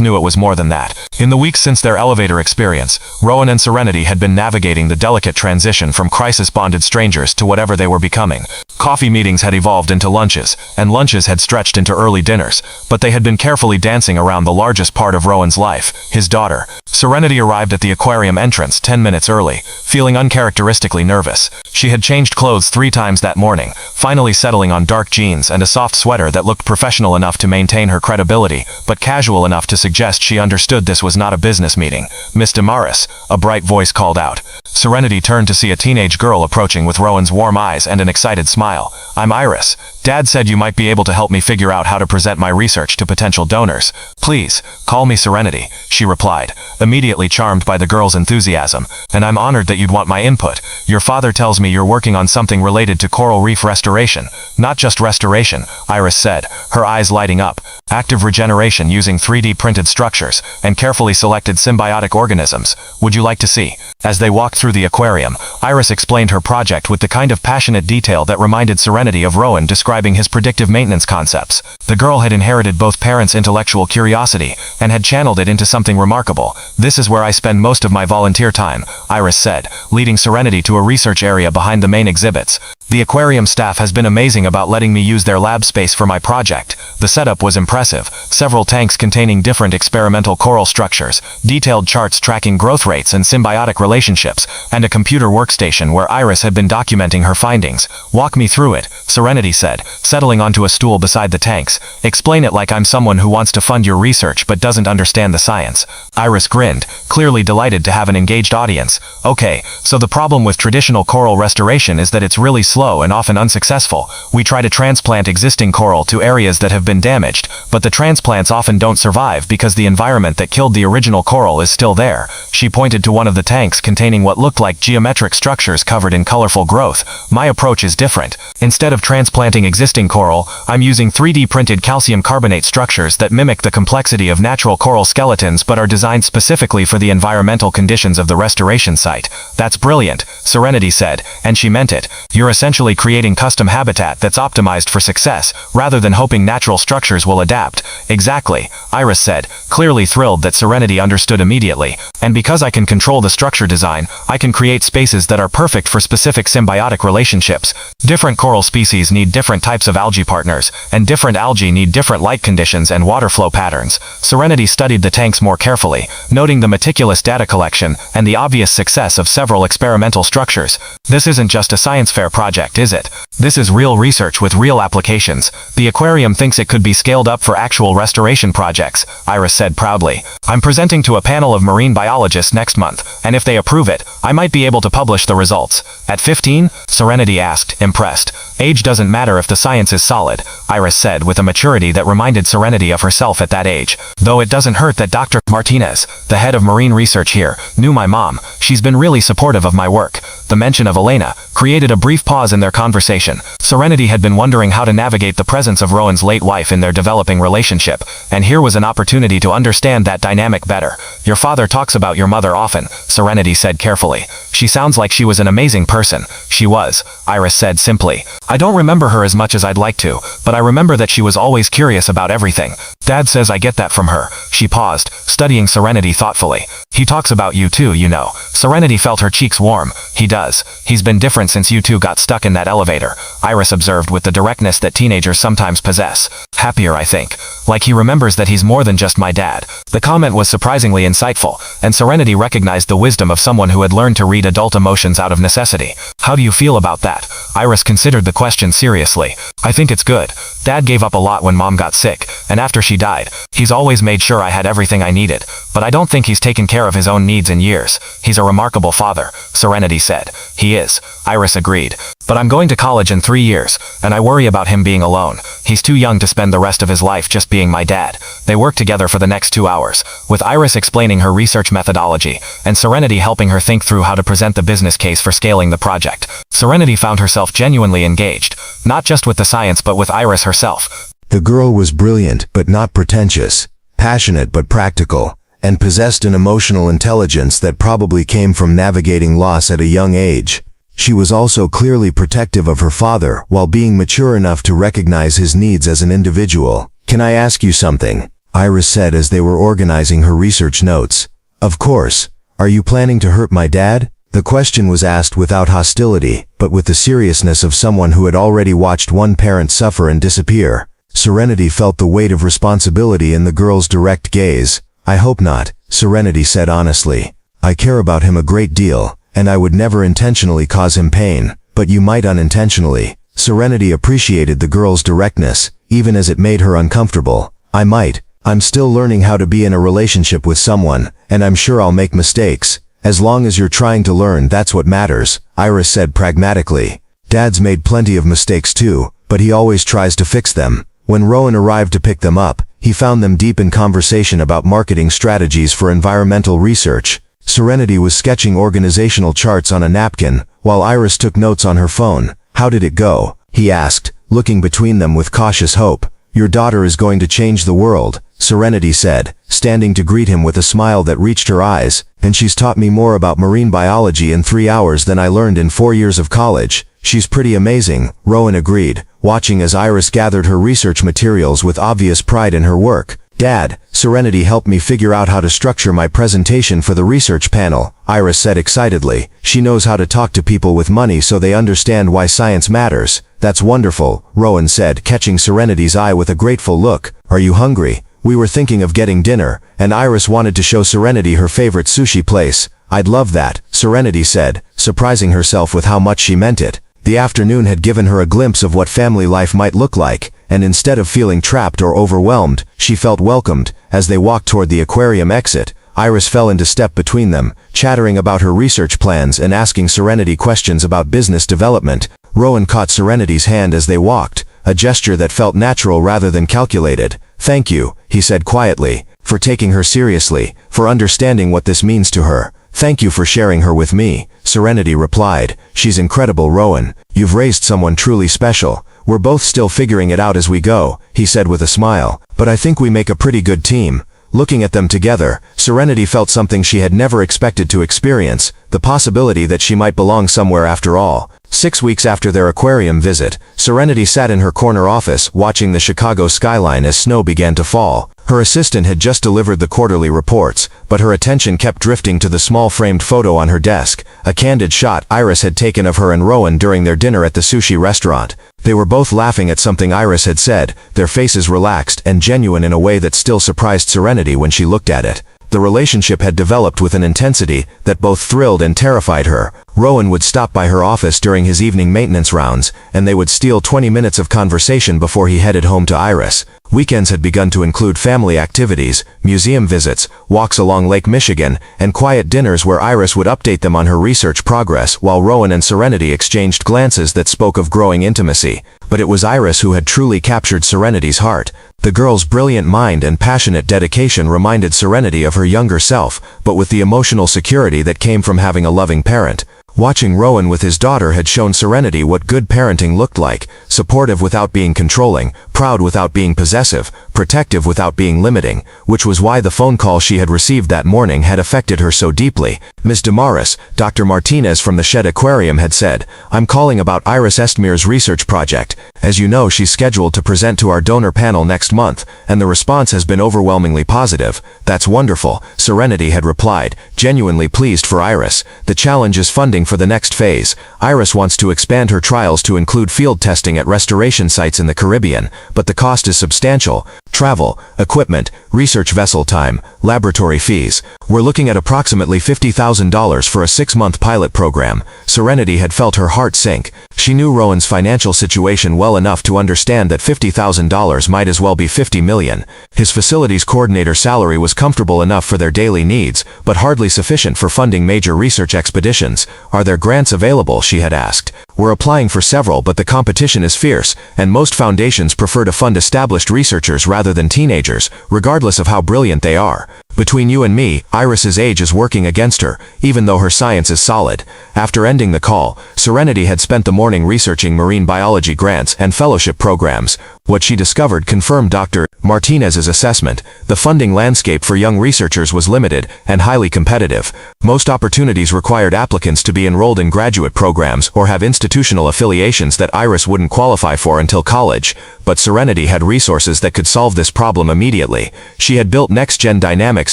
Speaker 2: knew it was more than that. In the weeks since their elevator experience, Rowan and Serenity had been navigating the delicate transition from crisis-bonded strangers to whatever they were becoming. Coffee meetings had evolved into lunches, and lunches had stretched into early dinners, but they had been carefully dancing around the largest part of Rowan's life, his daughter. Serenity arrived at the aquarium entrance 10 minutes early, feeling uncharacteristically nervous. She had changed clothes 3 times that morning, finally settling on dark jeans and a soft sweater that looked professional enough to maintain her credibility, but casual enough to suggest she understood this was not a business meeting. "Miss Damaris," a bright voice called out. Serenity turned to see a teenage girl approaching with Rowan's warm eyes and an excited smile. "I'm Iris. Dad said you might be able to help me figure out how to present my research to potential donors. Please, call me Serenity," she replied, immediately charmed by the girl's enthusiasm. "And I'm honored that you'd want my input. Your father tells me you're working on something related to coral reef restoration." "Not just restoration," Iris said, her eyes lighting up. "Active regeneration using 3D printed structures and carefully selected symbiotic organisms. Would you like to see?" As they walked through the aquarium, Iris explained her project with the kind of passionate detail that reminded Serenity of Rowan describing his predictive maintenance concepts. The girl had inherited both parents' intellectual curiosity and had channeled it into something remarkable. "This is where I spend most of my volunteer time," Iris said, leading Serenity to a research area behind the main exhibits. "The aquarium staff has been amazing about letting me use their lab space for my project." The setup was impressive. Several tanks containing different experimental coral structures, detailed charts tracking growth rates and symbiotic relationships, and a computer workstation where Iris had been documenting her findings. "Walk me through it," Serenity said, settling onto a stool beside the tanks. "Explain it like I'm someone who wants to fund your research but doesn't understand the science." Iris grinned, clearly delighted to have an engaged audience. "Okay, so the problem with traditional coral restoration is that it's really slow and often unsuccessful. We try to transplant existing coral to areas that have been damaged, but the transplants often don't survive because the environment that killed the original coral is still there." She pointed to one of the tanks containing what looked like geometric structures covered in colorful growth. "My approach is different. Instead of transplanting existing coral, I'm using 3D printed calcium carbonate structures that mimic the complexity of natural coral skeletons but are designed specifically for the environmental conditions of the restoration site." "That's brilliant," Serenity said, and she meant it. "You're essentially creating custom habitat that's optimized for success, rather than hoping natural structures will adapt." "Exactly," Iris said, clearly thrilled that Serenity understood immediately. "And because I can control the structure design, I can create spaces that are perfect for specific symbiotic relationships. Different coral species need different types of algae partners, and different algae need different light conditions and water flow patterns." Serenity studied the tanks more carefully, noting the meticulous data collection and the obvious success of several experimental structures. "This isn't just a science fair project, is it? This is real research with real applications. The aquarium thinks it could be scaled up for actual restoration projects," Iris said proudly. "I'm presenting to a panel of marine biologists next month, and if they approve it, I might be able to publish the results." "At 15? Serenity asked, impressed. "Age doesn't matter if the science is solid," Iris said with a maturity that reminded Serenity of herself at that age. "Though it doesn't hurt that Dr. Martinez, the head of marine research here, knew my mom. She's been really supportive of my work." The mention of Elena created a brief pause in their conversation. Serenity had been wondering how to navigate the presence of Rowan's late wife in their developing relationship, and here was an opportunity to understand that dynamic better. "Your father talks about your mother often," Serenity said carefully. "She sounds like she was an amazing person." "She was," Iris said simply. "I don't remember her as much as I'd like to, but I remember that she was always curious about everything. Dad says I get that from her." She paused, studying Serenity thoughtfully. "He talks about you too, you know." Serenity felt her cheeks warm. "He does. He's been different since you two got stuck in that elevator," Iris observed with the directness that teenagers sometimes possess. "Happier, I think. Like he remembers that he's more than just my dad." The comment was surprisingly insightful, and Serenity recognized the wisdom of someone who had learned to read adult emotions out of necessity. "How do you feel about that?" Iris considered the question seriously. "I think it's good. Dad gave up a lot when Mom got sick, and after she died, he's always made sure I had everything I needed. But I don't think he's taken care of his own needs in years. He's a remarkable father," Serenity said. "He is," Iris agreed. "But I'm going to college in 3 years, and I worry about him being alone. He's too young to spend the rest of his life just being my dad." They worked together for the next 2 hours, with Iris explaining her research methodology, and Serenity helping her think through how to present the business case for scaling the project. Serenity found herself genuinely engaged, not just with the science but with Iris herself.
Speaker 1: The girl was brilliant but not pretentious, passionate but practical, and possessed an emotional intelligence that probably came from navigating loss at a young age. She was also clearly protective of her father while being mature enough to recognize his needs as an individual. "Can I ask you something?" Iris said as they were organizing her research notes. Of course. Are you planning to hurt my dad? The question was asked without hostility, but with the seriousness of someone who had already watched one parent suffer and disappear. Serenity felt the weight of responsibility in the girl's direct gaze. I hope not, Serenity said honestly. I care about him a great deal, and I would never intentionally cause him pain, but you might unintentionally. Serenity appreciated the girl's directness, even as it made her uncomfortable. I might. I'm still learning how to be in a relationship with someone, and I'm sure I'll make mistakes. As long as you're trying to learn, that's what matters, Iris said pragmatically. Dad's made plenty of mistakes too, but he always tries to fix them. When Rowan arrived to pick them up, he found them deep in conversation about marketing strategies for environmental research. Serenity was sketching organizational charts on a napkin, while Iris took notes on her phone. How did it go? He asked, looking between them with cautious hope. Your daughter is going to change the world, Serenity said, standing to greet him with a smile that reached her eyes, and she's taught me more about marine biology in 3 hours than I learned in 4 years of college. She's pretty amazing, Rowan agreed, watching as Iris gathered her research materials with obvious pride in her work. Dad, Serenity helped me figure out how to structure my presentation for the research panel, Iris said excitedly. She knows how to talk to people with money so they understand why science matters. That's wonderful, Rowan said, catching Serenity's eye with a grateful look. Are you hungry? We were thinking of getting dinner, and Iris wanted to show Serenity her favorite sushi place. I'd love that, Serenity said, surprising herself with how much she meant it. The afternoon had given her a glimpse of what family life might look like, and instead of feeling trapped or overwhelmed, she felt welcomed. As they walked toward the aquarium exit, Iris fell into step between them, chattering about her research plans and asking Serenity questions about business development. Rowan caught Serenity's hand as they walked, a gesture that felt natural rather than calculated. Thank you, he said quietly, for taking her seriously, for understanding what this means to her. Thank you for sharing her with me, Serenity replied. She's incredible, Rowan. You've raised someone truly special. We're both still figuring it out as we go, he said with a smile, but I think we make a pretty good team. Looking at them together, Serenity felt something she had never expected to experience, the possibility that she might belong somewhere after all. 6 weeks after their aquarium visit, Serenity sat in her corner office watching the Chicago skyline as snow began to fall. Her assistant had just delivered the quarterly reports, but her attention kept drifting to the small framed photo on her desk, a candid shot Iris had taken of her and Rowan during their dinner at the sushi restaurant. They were both laughing at something Iris had said, their faces relaxed and genuine in a way that still surprised Serenity when she looked at it. The relationship had developed with an intensity that both thrilled and terrified her. Rowan would stop by her office during his evening maintenance rounds, and they would steal 20 minutes of conversation before he headed home to Iris. Weekends had begun to include family activities, museum visits, walks along Lake Michigan, and quiet dinners where Iris would update them on her research progress while Rowan and Serenity exchanged glances that spoke of growing intimacy. But it was Iris who had truly captured Serenity's heart. The girl's brilliant mind and passionate dedication reminded Serenity of her younger self, but with the emotional security that came from having a loving parent. Watching Rowan with his daughter had shown Serenity what good parenting looked like, supportive without being controlling, proud without being possessive, protective without being limiting, which was why the phone call she had received that morning had affected her so deeply. Ms. Damaris, Dr. Martinez from the Shed Aquarium had said, I'm calling about Iris Estmir's research project. As you know, she's scheduled to present to our donor panel next month, and the response has been overwhelmingly positive. That's wonderful, Serenity had replied, genuinely pleased for Iris. The challenge is funding for the next phase. Iris wants to expand her trials to include field testing at restoration sites in the Caribbean, but the cost is substantial. Travel, equipment, research vessel time, laboratory fees. We're looking at approximately $50,000 for a 6-month pilot program. Serenity had felt her heart sink. She knew Rowan's financial situation well enough to understand that $50,000 might as well be $50 million. His facilities coordinator salary was comfortable enough for their daily needs, but hardly sufficient for funding major research expeditions. Are there grants available? She had asked. We're applying for several, but the competition is fierce, and most foundations prefer to fund established researchers rather than teenagers, regardless of how brilliant they are. Between you and me, Iris's age is working against her, even though her science is solid. After ending the call, Serenity had spent the morning researching marine biology grants and fellowship programs.
Speaker 2: What she discovered confirmed Dr. Martinez's assessment. The funding landscape for young researchers was limited and highly competitive. Most opportunities required applicants to be enrolled in graduate programs or have institutional affiliations that Iris wouldn't qualify for until college. But Serenity had resources that could solve this problem immediately. She had built NextGen Dynamics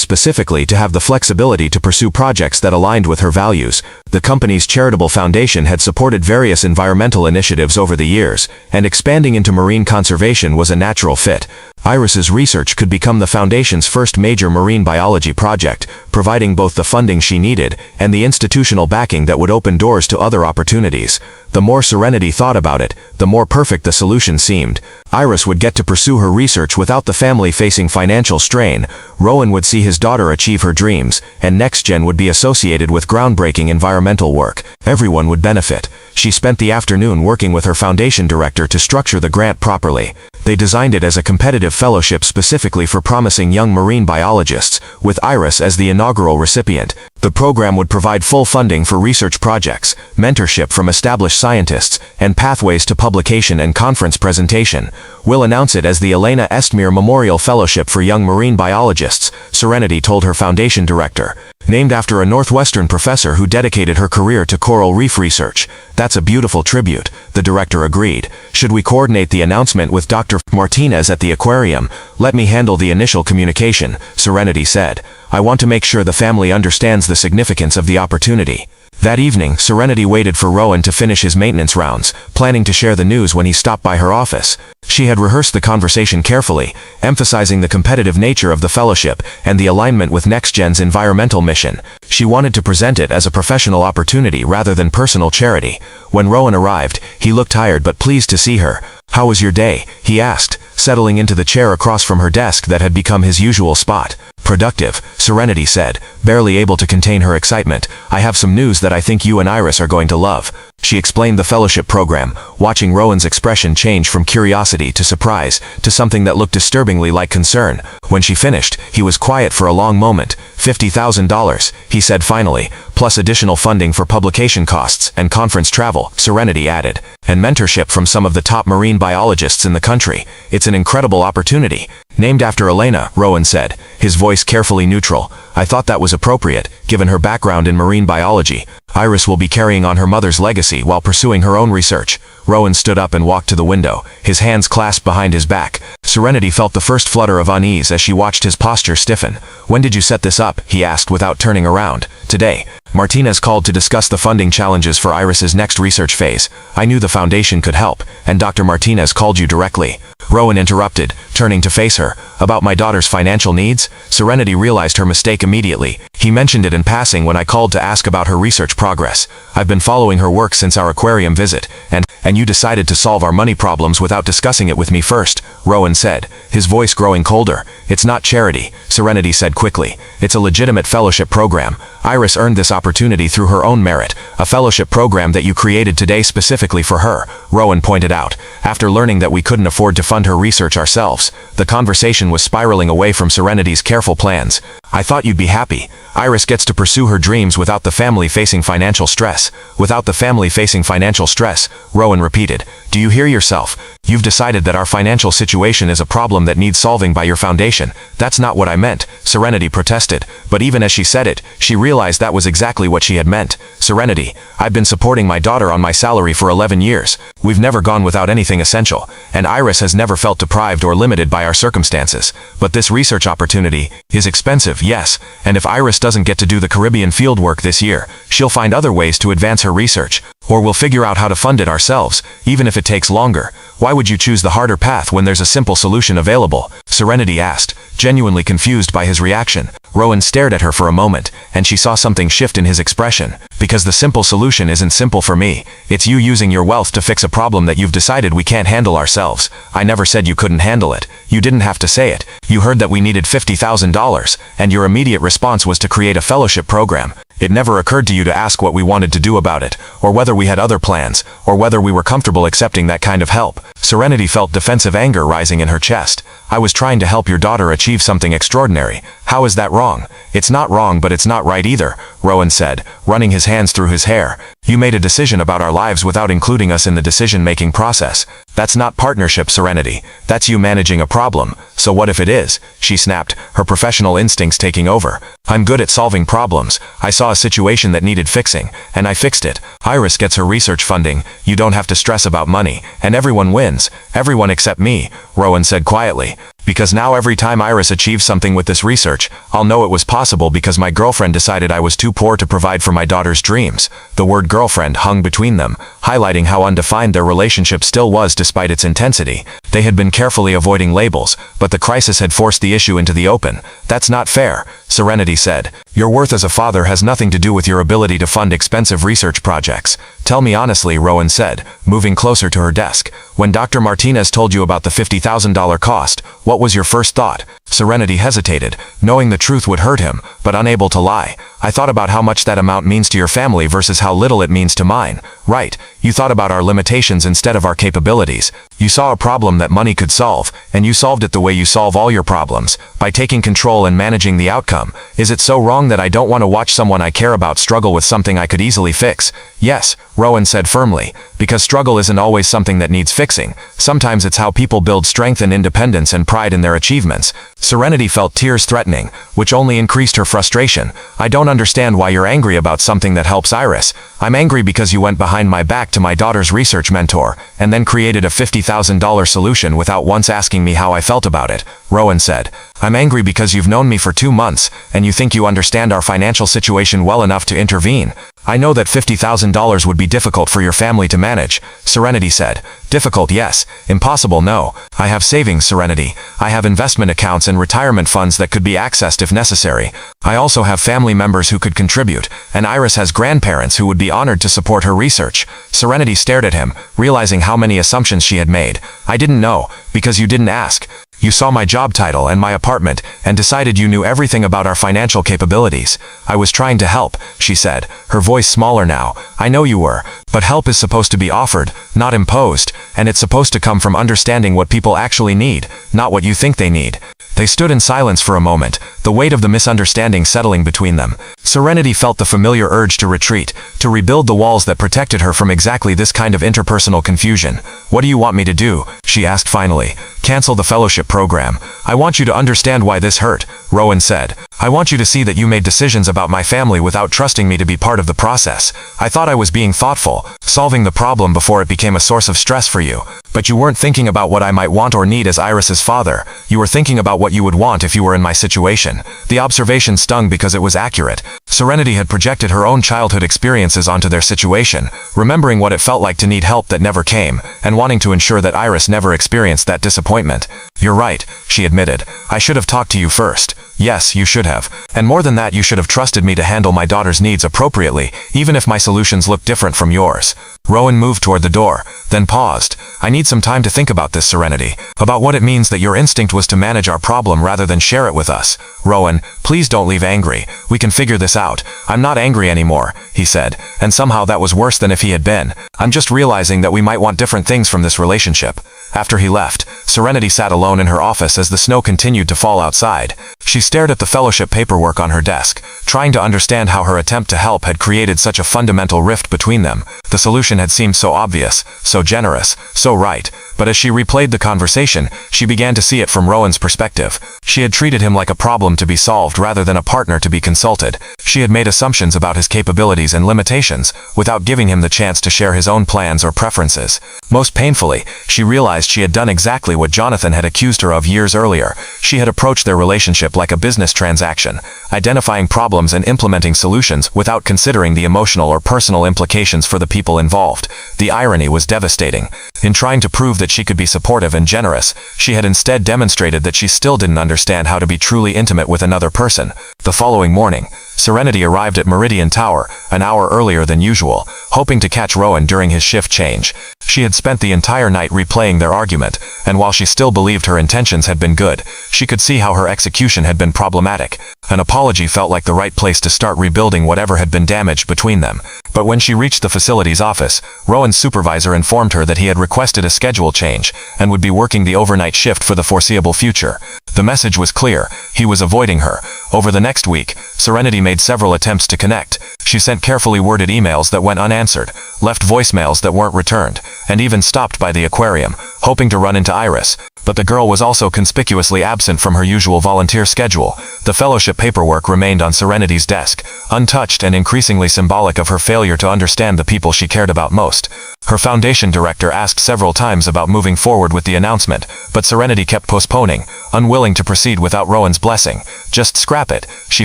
Speaker 2: specifically to have the flexibility to pursue projects that aligned with her values. The company's charitable foundation had supported various environmental initiatives over the years, and expanding into marine conservation was a natural fit. Iris's research could become the foundation's first major marine biology project, providing both the funding she needed and the institutional backing that would open doors to other opportunities. The more Serenity thought about it, the more perfect the solution seemed. Iris would get to pursue her research without the family facing financial strain. Rowan would see his daughter achieve her dreams, and NextGen would be associated with groundbreaking environmental work. Everyone would benefit. She spent the afternoon working with her foundation director to structure the grant properly. They designed it as a competitive fellowship specifically for promising young marine biologists, with Iris as the inaugural recipient. The program would provide full funding for research projects, mentorship from established scientists, and pathways to publication and conference presentation. We'll announce it as the Elena Estmere Memorial Fellowship for Young Marine Biologists, Serenity told her foundation director. Named after a Northwestern professor who dedicated her career to coral reef research. That's a beautiful tribute, the director agreed. Should we coordinate the announcement with Dr. Martinez at the aquarium? Let me handle the initial communication, Serenity said. I want to make sure the family understands the significance of the opportunity. That evening, Serenity waited for Rowan to finish his maintenance rounds, planning to share the news when he stopped by her office. She had rehearsed the conversation carefully, emphasizing the competitive nature of the fellowship and the alignment with NextGen's environmental mission. She wanted to present it as a professional opportunity rather than personal charity. When Rowan arrived, he looked tired but pleased to see her. "How was your day?" he asked, settling into the chair across from her desk that had become his usual spot. "Productive," Serenity said, barely able to contain her excitement. "I have some news that I think you and Iris are going to love." She explained the fellowship program, watching Rowan's expression change from curiosity to surprise, to something that looked disturbingly like concern. When she finished, he was quiet for a long moment. $50,000, he said finally, plus additional funding for publication costs and conference travel, Serenity added, and mentorship from some of the top marine biologists in the country. It's an incredible opportunity. Named after Elena, Rowan said, his voice carefully neutral. I thought that was appropriate, given her background in marine biology. Iris will be carrying on her mother's legacy while pursuing her own research. Rowan stood up and walked to the window, his hands clasped behind his back. Serenity felt the first flutter of unease as she watched his posture stiffen. "When did you set this up?" he asked without turning around. "Today." Martinez called to discuss the funding challenges for Iris's next research phase. "I knew the foundation could help, and Dr. Martinez called you directly." Rowan interrupted, turning to face her. "About my daughter's financial needs?" Serenity realized her mistake immediately. "He mentioned it in passing when I called to ask about her research progress. I've been following her work since our aquarium visit, and you decided to solve our money problems without discussing it with me first," Rowan said, his voice growing colder. "It's not charity," Serenity said quickly. "It's a legitimate fellowship program. Iris earned this opportunity through her own merit, a fellowship program that you created today specifically for her," Rowan pointed out. After learning that we couldn't afford to fund her research ourselves, the conversation was spiraling away from Serenity's careful plans. "I thought you'd be happy. Iris gets to pursue her dreams without the family facing financial stress." "Without the family facing financial stress," Rowan repeated. "Do you hear yourself? You've decided that our financial situation is a problem that needs solving by your foundation." "That's not what I meant," Serenity protested, but even as she said it, she realized that was exactly what she had meant. "Serenity, I've been supporting my daughter on my salary for 11 years. We've never gone without anything essential, and Iris has never felt deprived or limited by our circumstances. But this research opportunity is expensive, yes, and if Iris doesn't get to do the Caribbean fieldwork this year, she'll find other ways to advance her research, or we'll figure out how to fund it ourselves, even if it takes longer. Why would you choose the harder path when there's a simple solution available?" Serenity asked, genuinely confused by his reaction. Rowan stared at her for a moment, and she saw something shift in his expression. "Because the simple solution isn't simple for me. It's you using your wealth to fix a problem that you've decided we can't handle ourselves. I never said you couldn't handle it. You didn't have to say it. You heard that we needed $50,000, and your immediate response was to create a fellowship program. It never occurred to you to ask what we wanted to do about it, or whether we had other plans, or whether we were comfortable accepting that kind of help." Serenity felt defensive anger rising in her chest. "I was trying to help your daughter achieve something extraordinary. How is that wrong?" "It's not wrong, but it's not right either," Rowan said, running his hands through his hair. "You made a decision about our lives without including us in the decision-making process. That's not partnership, Serenity. That's you managing a problem. So what if it is? She snapped, her professional instincts taking over. I'm good at solving problems. I saw a situation that needed fixing, and I fixed it. Iris gets her research funding. You don't have to stress about money, and everyone wins. Everyone except me, Rowan said quietly. Because now every time Iris achieves something with this research, I'll know it was possible because my girlfriend decided I was too poor to provide for my daughter's dreams. The word girlfriend hung between them, highlighting how undefined their relationship still was despite its intensity. They had been carefully avoiding labels, but the crisis had forced the issue into the open. That's not fair, Serenity said. Your worth as a father has nothing to do with your ability to fund expensive research projects. Tell me honestly, Rowan said, moving closer to her desk. When Dr. Martinez told you about the $50,000 cost, what was your first thought? Serenity hesitated, knowing the truth would hurt him, but unable to lie. I thought about how much that amount means to your family versus how little it means to mine. Right, you thought about our limitations instead of our capabilities. You saw a problem that money could solve, and you solved it the way you solve all your problems, by taking control and managing the outcome. Is it so wrong that I don't want to watch someone I care about struggle with something I could easily fix? Yes, Rowan said firmly, because struggle isn't always something that needs fixing. Sometimes it's how people build strength and independence and pride in their achievements. Serenity felt tears threatening, which only increased her frustration. I don't understand why you're angry about something that helps Iris. I'm angry because you went behind my back to my daughter's research mentor, and then created a $50,000 solution without once asking me how I felt about it, Rowan said. I'm angry because you've known me for 2 months, and you think you understand our financial situation well enough to intervene. I know that $50,000 would be difficult for your family to manage, Serenity said. Difficult, yes. Impossible, no. I have savings, Serenity. I have investment accounts and retirement funds that could be accessed if necessary. I also have family members who could contribute, and Iris has grandparents who would be honored to support her research. Serenity stared at him, realizing how many assumptions she had made. I didn't know, because you didn't ask. You saw my job title and my apartment, and decided you knew everything about our financial capabilities. I was trying to help, she said, her voice smaller now. I know you were, but help is supposed to be offered, not imposed, and it's supposed to come from understanding what people actually need, not what you think they need. They stood in silence for a moment, the weight of the misunderstanding settling between them. Serenity felt the familiar urge to retreat, to rebuild the walls that protected her from exactly this kind of interpersonal confusion. What do you want me to do? She asked finally. Cancel the fellowship program. I want you to understand why this hurt, Rowan said. I want you to see that you made decisions about my family without trusting me to be part of the process. I thought I was being thoughtful, solving the problem before it became a source of stress for you. But you weren't thinking about what I might want or need as Iris's father. You were thinking about what you would want if you were in my situation. The observation stung because it was accurate. Serenity had projected her own childhood experiences onto their situation, remembering what it felt like to need help that never came, and wanting to ensure that Iris never experienced that disappointment. You're right, she admitted. I should have talked to you first. Yes, you should have. And more than that, you should have trusted me to handle my daughter's needs appropriately, even if my solutions look different from yours. Rowan moved toward the door, then paused. I need some time to think about this, Serenity. About what it means that your instinct was to manage our problem rather than share it with us. Rowan, please don't leave angry. We can figure this out. I'm not angry anymore, he said, and somehow that was worse than if he had been. I'm just realizing that we might want different things from this relationship. After he left, Serenity sat alone in her office as the snow continued to fall outside. She stared at the fellowship paperwork on her desk, trying to understand how her attempt to help had created such a fundamental rift between them. The solution had seemed so obvious, so generous, so right, but as she replayed the conversation, she began to see it from Rowan's perspective. She had treated him like a problem to be solved rather than a partner to be consulted. She had made assumptions about his capabilities and limitations, without giving him the chance to share his own plans or preferences. Most painfully, she realized she had done exactly what Jonathan had accused her of years earlier. She had approached their relationship like a business transaction, identifying problems and implementing solutions without considering the emotional or personal implications for the people involved. The irony was devastating. In trying to prove that she could be supportive and generous, she had instead demonstrated that she still didn't understand how to be truly intimate with another person. The following morning, Serenity arrived at Meridian Tower, an hour earlier than usual, hoping to catch Rowan during his shift change. She had spent the entire night replaying their argument, and while she still believed her intentions had been good, she could see how her execution had been problematic. An apology felt like the right place to start rebuilding whatever had been damaged between them. But when she reached the facility's office, Rowan's supervisor informed her that he had requested a schedule change, and would be working the overnight shift for the foreseeable future. The message was clear. He was avoiding her. Over the next week, Serenity made several attempts to connect. She sent carefully worded emails that went unanswered, left voicemails that weren't returned, and even stopped by the aquarium, hoping to run into Iris. But the girl was also conspicuously absent from her usual volunteer schedule. The fellowship paperwork remained on Serenity's desk, untouched and increasingly symbolic of her failure to understand the people she cared about most. Her foundation director asked several times about moving forward with the announcement, but Serenity kept postponing, unwilling to proceed without Rowan's blessing. Just scrap it, she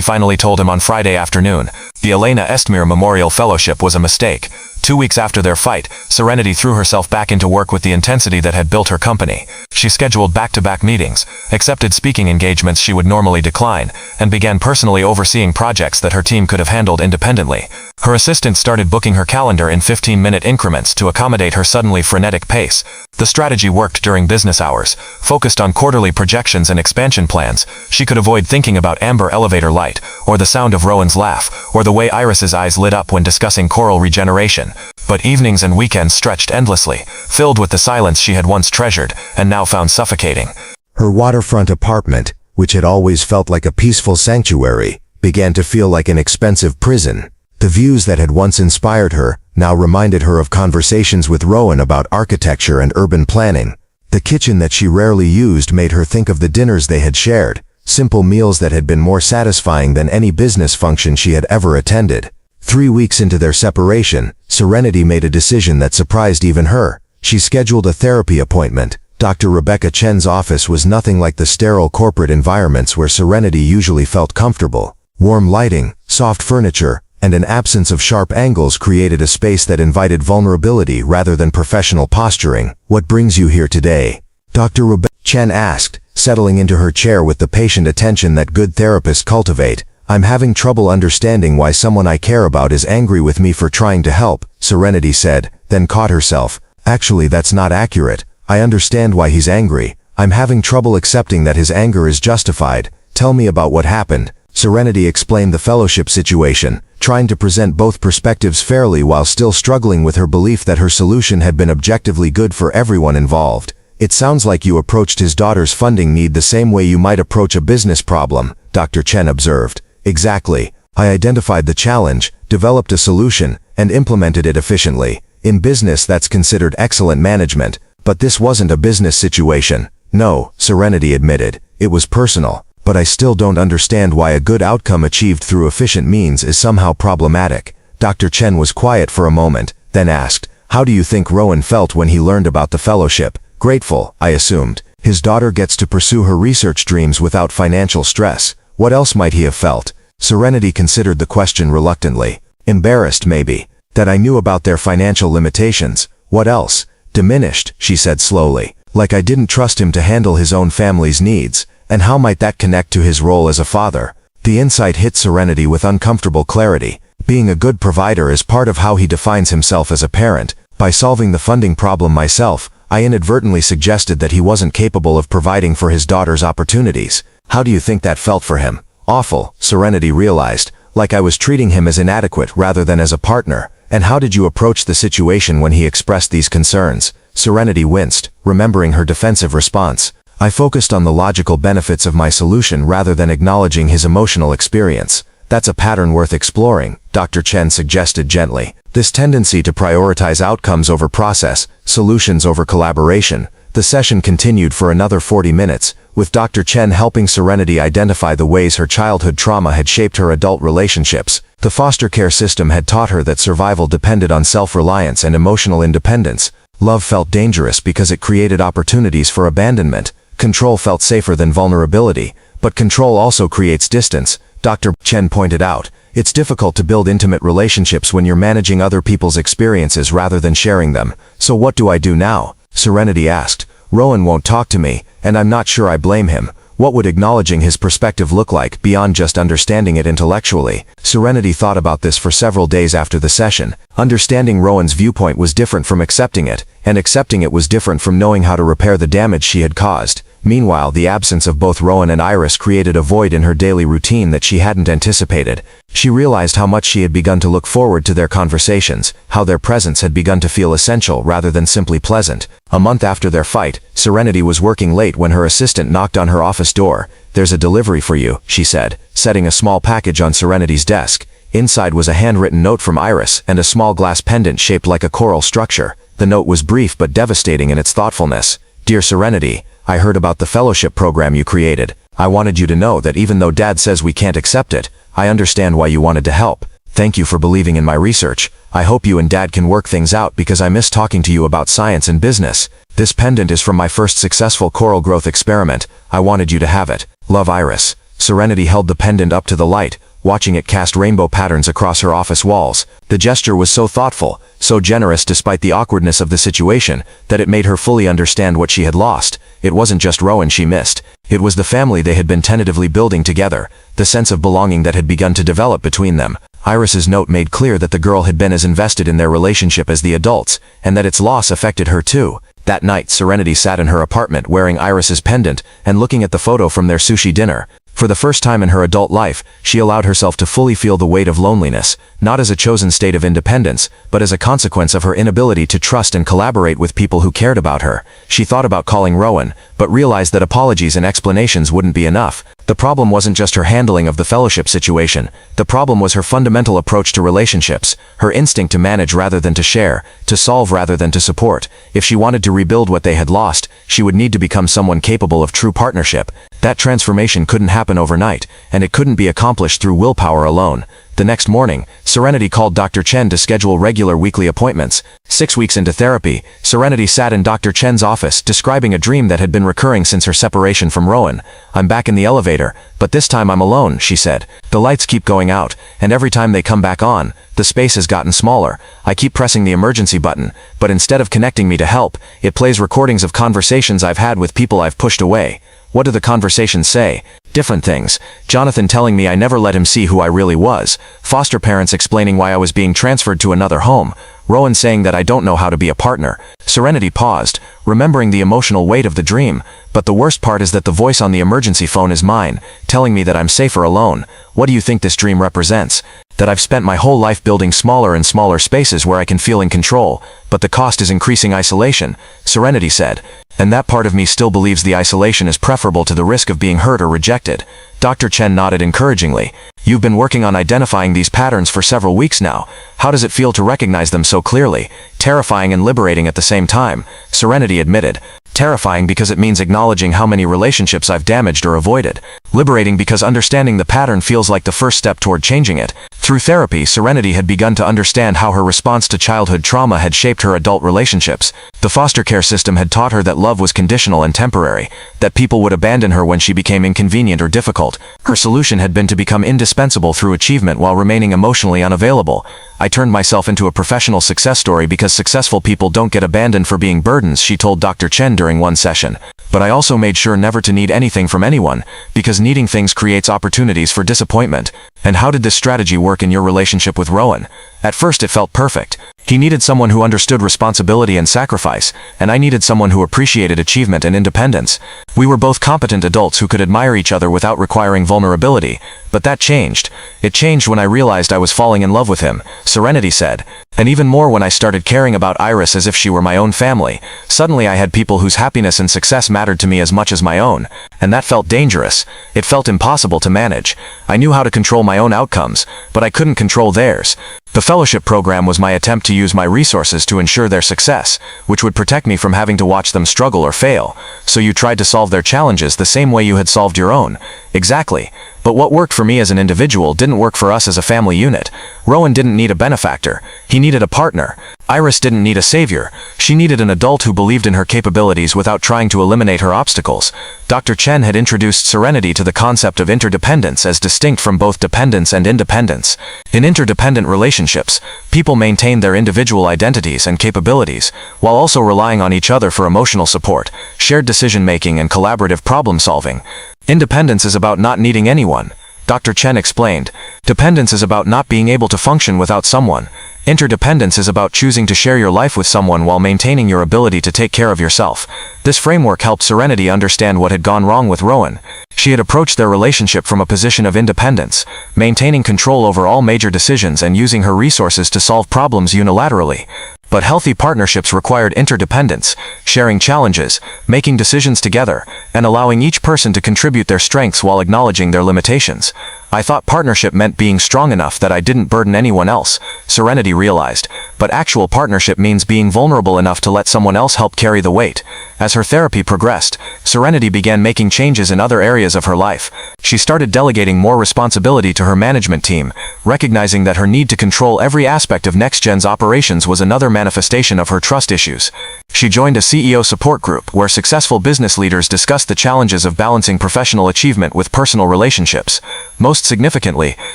Speaker 2: finally told him on Friday afternoon. The Elena Estmir Memorial Fellowship was a mistake. 2 weeks after their fight, Serenity threw herself back into work with the intensity that had built her company. She scheduled back-to-back meetings, accepted speaking engagements she would normally decline, and began personally overseeing projects that her team could have handled independently. Her assistant started booking her calendar in 15-minute increments to accommodate her suddenly frenetic pace. The strategy worked during business hours. Focused on quarterly projections and expansion plans, she could avoid thinking about amber elevator light, or the sound of Rowan's laugh, or the way Iris's eyes lit up when discussing coral regeneration. But evenings and weekends stretched endlessly, filled with the silence she had once treasured, and now found suffocating.
Speaker 1: Her waterfront apartment, which had always felt like a peaceful sanctuary, began to feel like an expensive prison. The views that had once inspired her now reminded her of conversations with Rowan about architecture and urban planning. The kitchen that she rarely used made her think of the dinners they had shared, simple meals that had been more satisfying than any business function she had ever attended. 3 weeks into their separation, Serenity made a decision that surprised even her. She scheduled a therapy appointment. Dr. Rebecca Chen's office was nothing like the sterile corporate environments where Serenity usually felt comfortable. Warm lighting, soft furniture, and an absence of sharp angles created a space that invited vulnerability rather than professional posturing. "What brings you here today?" Dr. Rebecca Chen asked, settling into her chair with the patient attention that good therapists cultivate. "I'm having trouble understanding why someone I care about is angry with me for trying to help," Serenity said, then caught herself. "Actually, that's not accurate. I understand why he's angry. I'm having trouble accepting that his anger is justified. Tell me about what happened." Serenity explained the fellowship situation, trying to present both perspectives fairly while still struggling with her belief that her solution had been objectively good for everyone involved. "It sounds like you approached his daughter's funding need the same way you might approach a business problem," Dr. Chen observed. "Exactly. I identified the challenge, developed a solution, and implemented it efficiently. In business, that's considered excellent management, but this wasn't a business situation." "No," Serenity admitted. "It was personal. But I still don't understand why a good outcome achieved through efficient means is somehow problematic." Dr. Chen was quiet for a moment, then asked, "How do you think Rowan felt when he learned about the fellowship?" "Grateful, I assumed. His daughter gets to pursue her research dreams without financial stress. What else might he have felt?" Serenity considered the question reluctantly. "Embarrassed, maybe. That I knew about their financial limitations. What else?" "Diminished," she said slowly. "Like I didn't trust him to handle his own family's needs. And how might that connect to his role as a father?" The insight hit Serenity with uncomfortable clarity. Being a good provider is part of how he defines himself as a parent. By solving the funding problem myself, I inadvertently suggested that he wasn't capable of providing for his daughter's opportunities. How do you think that felt for him? Awful, Serenity realized, like I was treating him as inadequate rather than as a partner. "And how did you approach the situation when he expressed these concerns?" Serenity winced, remembering her defensive response. "I focused on the logical benefits of my solution rather than acknowledging his emotional experience." "That's a pattern worth exploring," Dr. Chen suggested gently. "This tendency to prioritize outcomes over process, solutions over collaboration." The session continued for another 40 minutes, with Dr. Chen helping Serenity identify the ways her childhood trauma had shaped her adult relationships. The foster care system had taught her that survival depended on self-reliance and emotional independence. Love felt dangerous because it created opportunities for abandonment. Control felt safer than vulnerability, but control also creates distance, Dr. Chen pointed out. It's difficult to build intimate relationships when you're managing other people's experiences rather than sharing them. "So what do I do now?" Serenity asked. "Rowan won't talk to me, and I'm not sure I blame him. What would acknowledging his perspective look like beyond just understanding it intellectually?" Serenity thought about this for several days after the session. Understanding Rowan's viewpoint was different from accepting it, and accepting it was different from knowing how to repair the damage she had caused. Meanwhile, the absence of both Rowan and Iris created a void in her daily routine that she hadn't anticipated. She realized how much she had begun to look forward to their conversations, how their presence had begun to feel essential rather than simply pleasant. A month after their fight, Serenity was working late when her assistant knocked on her office door. "There's a delivery for you," she said, setting a small package on Serenity's desk.
Speaker 2: Inside was a handwritten note from Iris and a small glass pendant shaped like a coral structure. The note was brief but devastating in its thoughtfulness. Dear Serenity, I heard about the fellowship program you created. I wanted you to know that even though Dad says we can't accept it, I understand why you wanted to help. Thank you for believing in my research. I hope you and Dad can work things out because I miss talking to you about science and business. This pendant is from my first successful coral growth experiment. I wanted you to have it. Love, Iris. Serenity held the pendant up to the light, watching it cast rainbow patterns across her office walls. The gesture was so thoughtful, so generous despite the awkwardness of the situation, that it made her fully understand what she had lost. It wasn't just Rowan she missed. It was the family they had been tentatively building together, the sense of belonging that had begun to develop between them. Iris's note made clear that the girl had been as invested in their relationship as the adults, and that its loss affected her too. That night, Serenity sat in her apartment wearing Iris's pendant and looking at the photo from their sushi dinner. For the first time in her adult life, she allowed herself to fully feel the weight of loneliness, not as a chosen state of independence, but as a consequence of her inability to trust and collaborate with people who cared about her. She thought about calling Rowan, but realized that apologies and explanations wouldn't be enough. The problem wasn't just her handling of the fellowship situation. The problem was her fundamental approach to relationships, her instinct to manage rather than to share, to solve rather than to support. If she wanted to rebuild what they had lost, she would need to become someone capable of true partnership. That transformation couldn't happen overnight, and it couldn't be accomplished through willpower alone. The next morning, Serenity called Dr. Chen to schedule regular weekly appointments. 6 weeks into therapy, Serenity sat in Dr. Chen's office, describing a dream that had been recurring since her separation from Rowan. I'm back in the elevator, but this time I'm alone, she said. The lights keep going out, and every time they come back on, the space has gotten smaller. I keep pressing the emergency button, but instead of connecting me to help, it plays recordings of conversations I've had with people I've pushed away. What do the conversations say? Different things. Jonathan telling me I never let him see who I really was. Foster parents explaining why I was being transferred to another home. Rowan saying that I don't know how to be a partner. Serenity paused, remembering the emotional weight of the dream. But the worst part is that the voice on the emergency phone is mine, telling me that I'm safer alone. What do you think this dream represents? That I've spent my whole life building smaller and smaller spaces where I can feel in control, but the cost is increasing isolation, Serenity said. And that part of me still believes the isolation is preferable to the risk of being hurt or rejected. Dr. Chen nodded encouragingly. You've been working on identifying these patterns for several weeks now. How does it feel to recognize them so clearly? Terrifying and liberating at the same time, Serenity admitted. Terrifying because it means acknowledging how many relationships I've damaged or avoided. Liberating because understanding the pattern feels like the first step toward changing it. Through therapy, Serenity had begun to understand how her response to childhood trauma had shaped her adult relationships. The foster care system had taught her that love was conditional and temporary, that people would abandon her when she became inconvenient or difficult. Her solution had been to become indispensable through achievement while remaining emotionally unavailable. I turned myself into a professional success story because successful people don't get abandoned for being burdens, she told Dr. Chen during one session. But I also made sure never to need anything from anyone, because needing things creates opportunities for disappointment. And how did this strategy work in your relationship with Rowan? At first it felt perfect. He needed someone who understood responsibility and sacrifice, and I needed someone who appreciated achievement and independence. We were both competent adults who could admire each other without requiring vulnerability. But that changed. It changed when I realized I was falling in love with him, Serenity said. And even more when I started caring about Iris as if she were my own family. Suddenly I had people whose happiness and success mattered to me as much as my own. And that felt dangerous. It felt impossible to manage. I knew how to control my own outcomes, but I couldn't control theirs. The fellowship program was my attempt to use my resources to ensure their success, which would protect me from having to watch them struggle or fail. So you tried to solve their challenges the same way you had solved your own. Exactly. But what worked for me as an individual didn't work for us as a family unit. Rowan didn't need a benefactor. He needed a partner. Iris didn't need a savior. She needed an adult who believed in her capabilities without trying to eliminate her obstacles. Dr. Chen had introduced Serenity to the concept of interdependence as distinct from both dependence and independence. In interdependent relationships, people maintain their individual identities and capabilities, while also relying on each other for emotional support, shared decision-making, and collaborative problem-solving. Independence is about not needing anyone, Dr. Chen explained. Dependence is about not being able to function without someone. Interdependence is about choosing to share your life with someone while maintaining your ability to take care of yourself. This framework helped Serenity understand what had gone wrong with Rowan. She had approached their relationship from a position of independence, maintaining control over all major decisions and using her resources to solve problems unilaterally. But healthy partnerships required interdependence, sharing challenges, making decisions together, and allowing each person to contribute their strengths while acknowledging their limitations. I thought partnership meant being strong enough that I didn't burden anyone else, Serenity realized. But actual partnership means being vulnerable enough to let someone else help carry the weight. As her therapy progressed, Serenity began making changes in other areas of her life. She started delegating more responsibility to her management team, recognizing that her need to control every aspect of NextGen's operations was another manifestation of her trust issues. She joined a CEO support group where successful business leaders discussed the challenges of balancing professional achievement with personal relationships. Most significantly,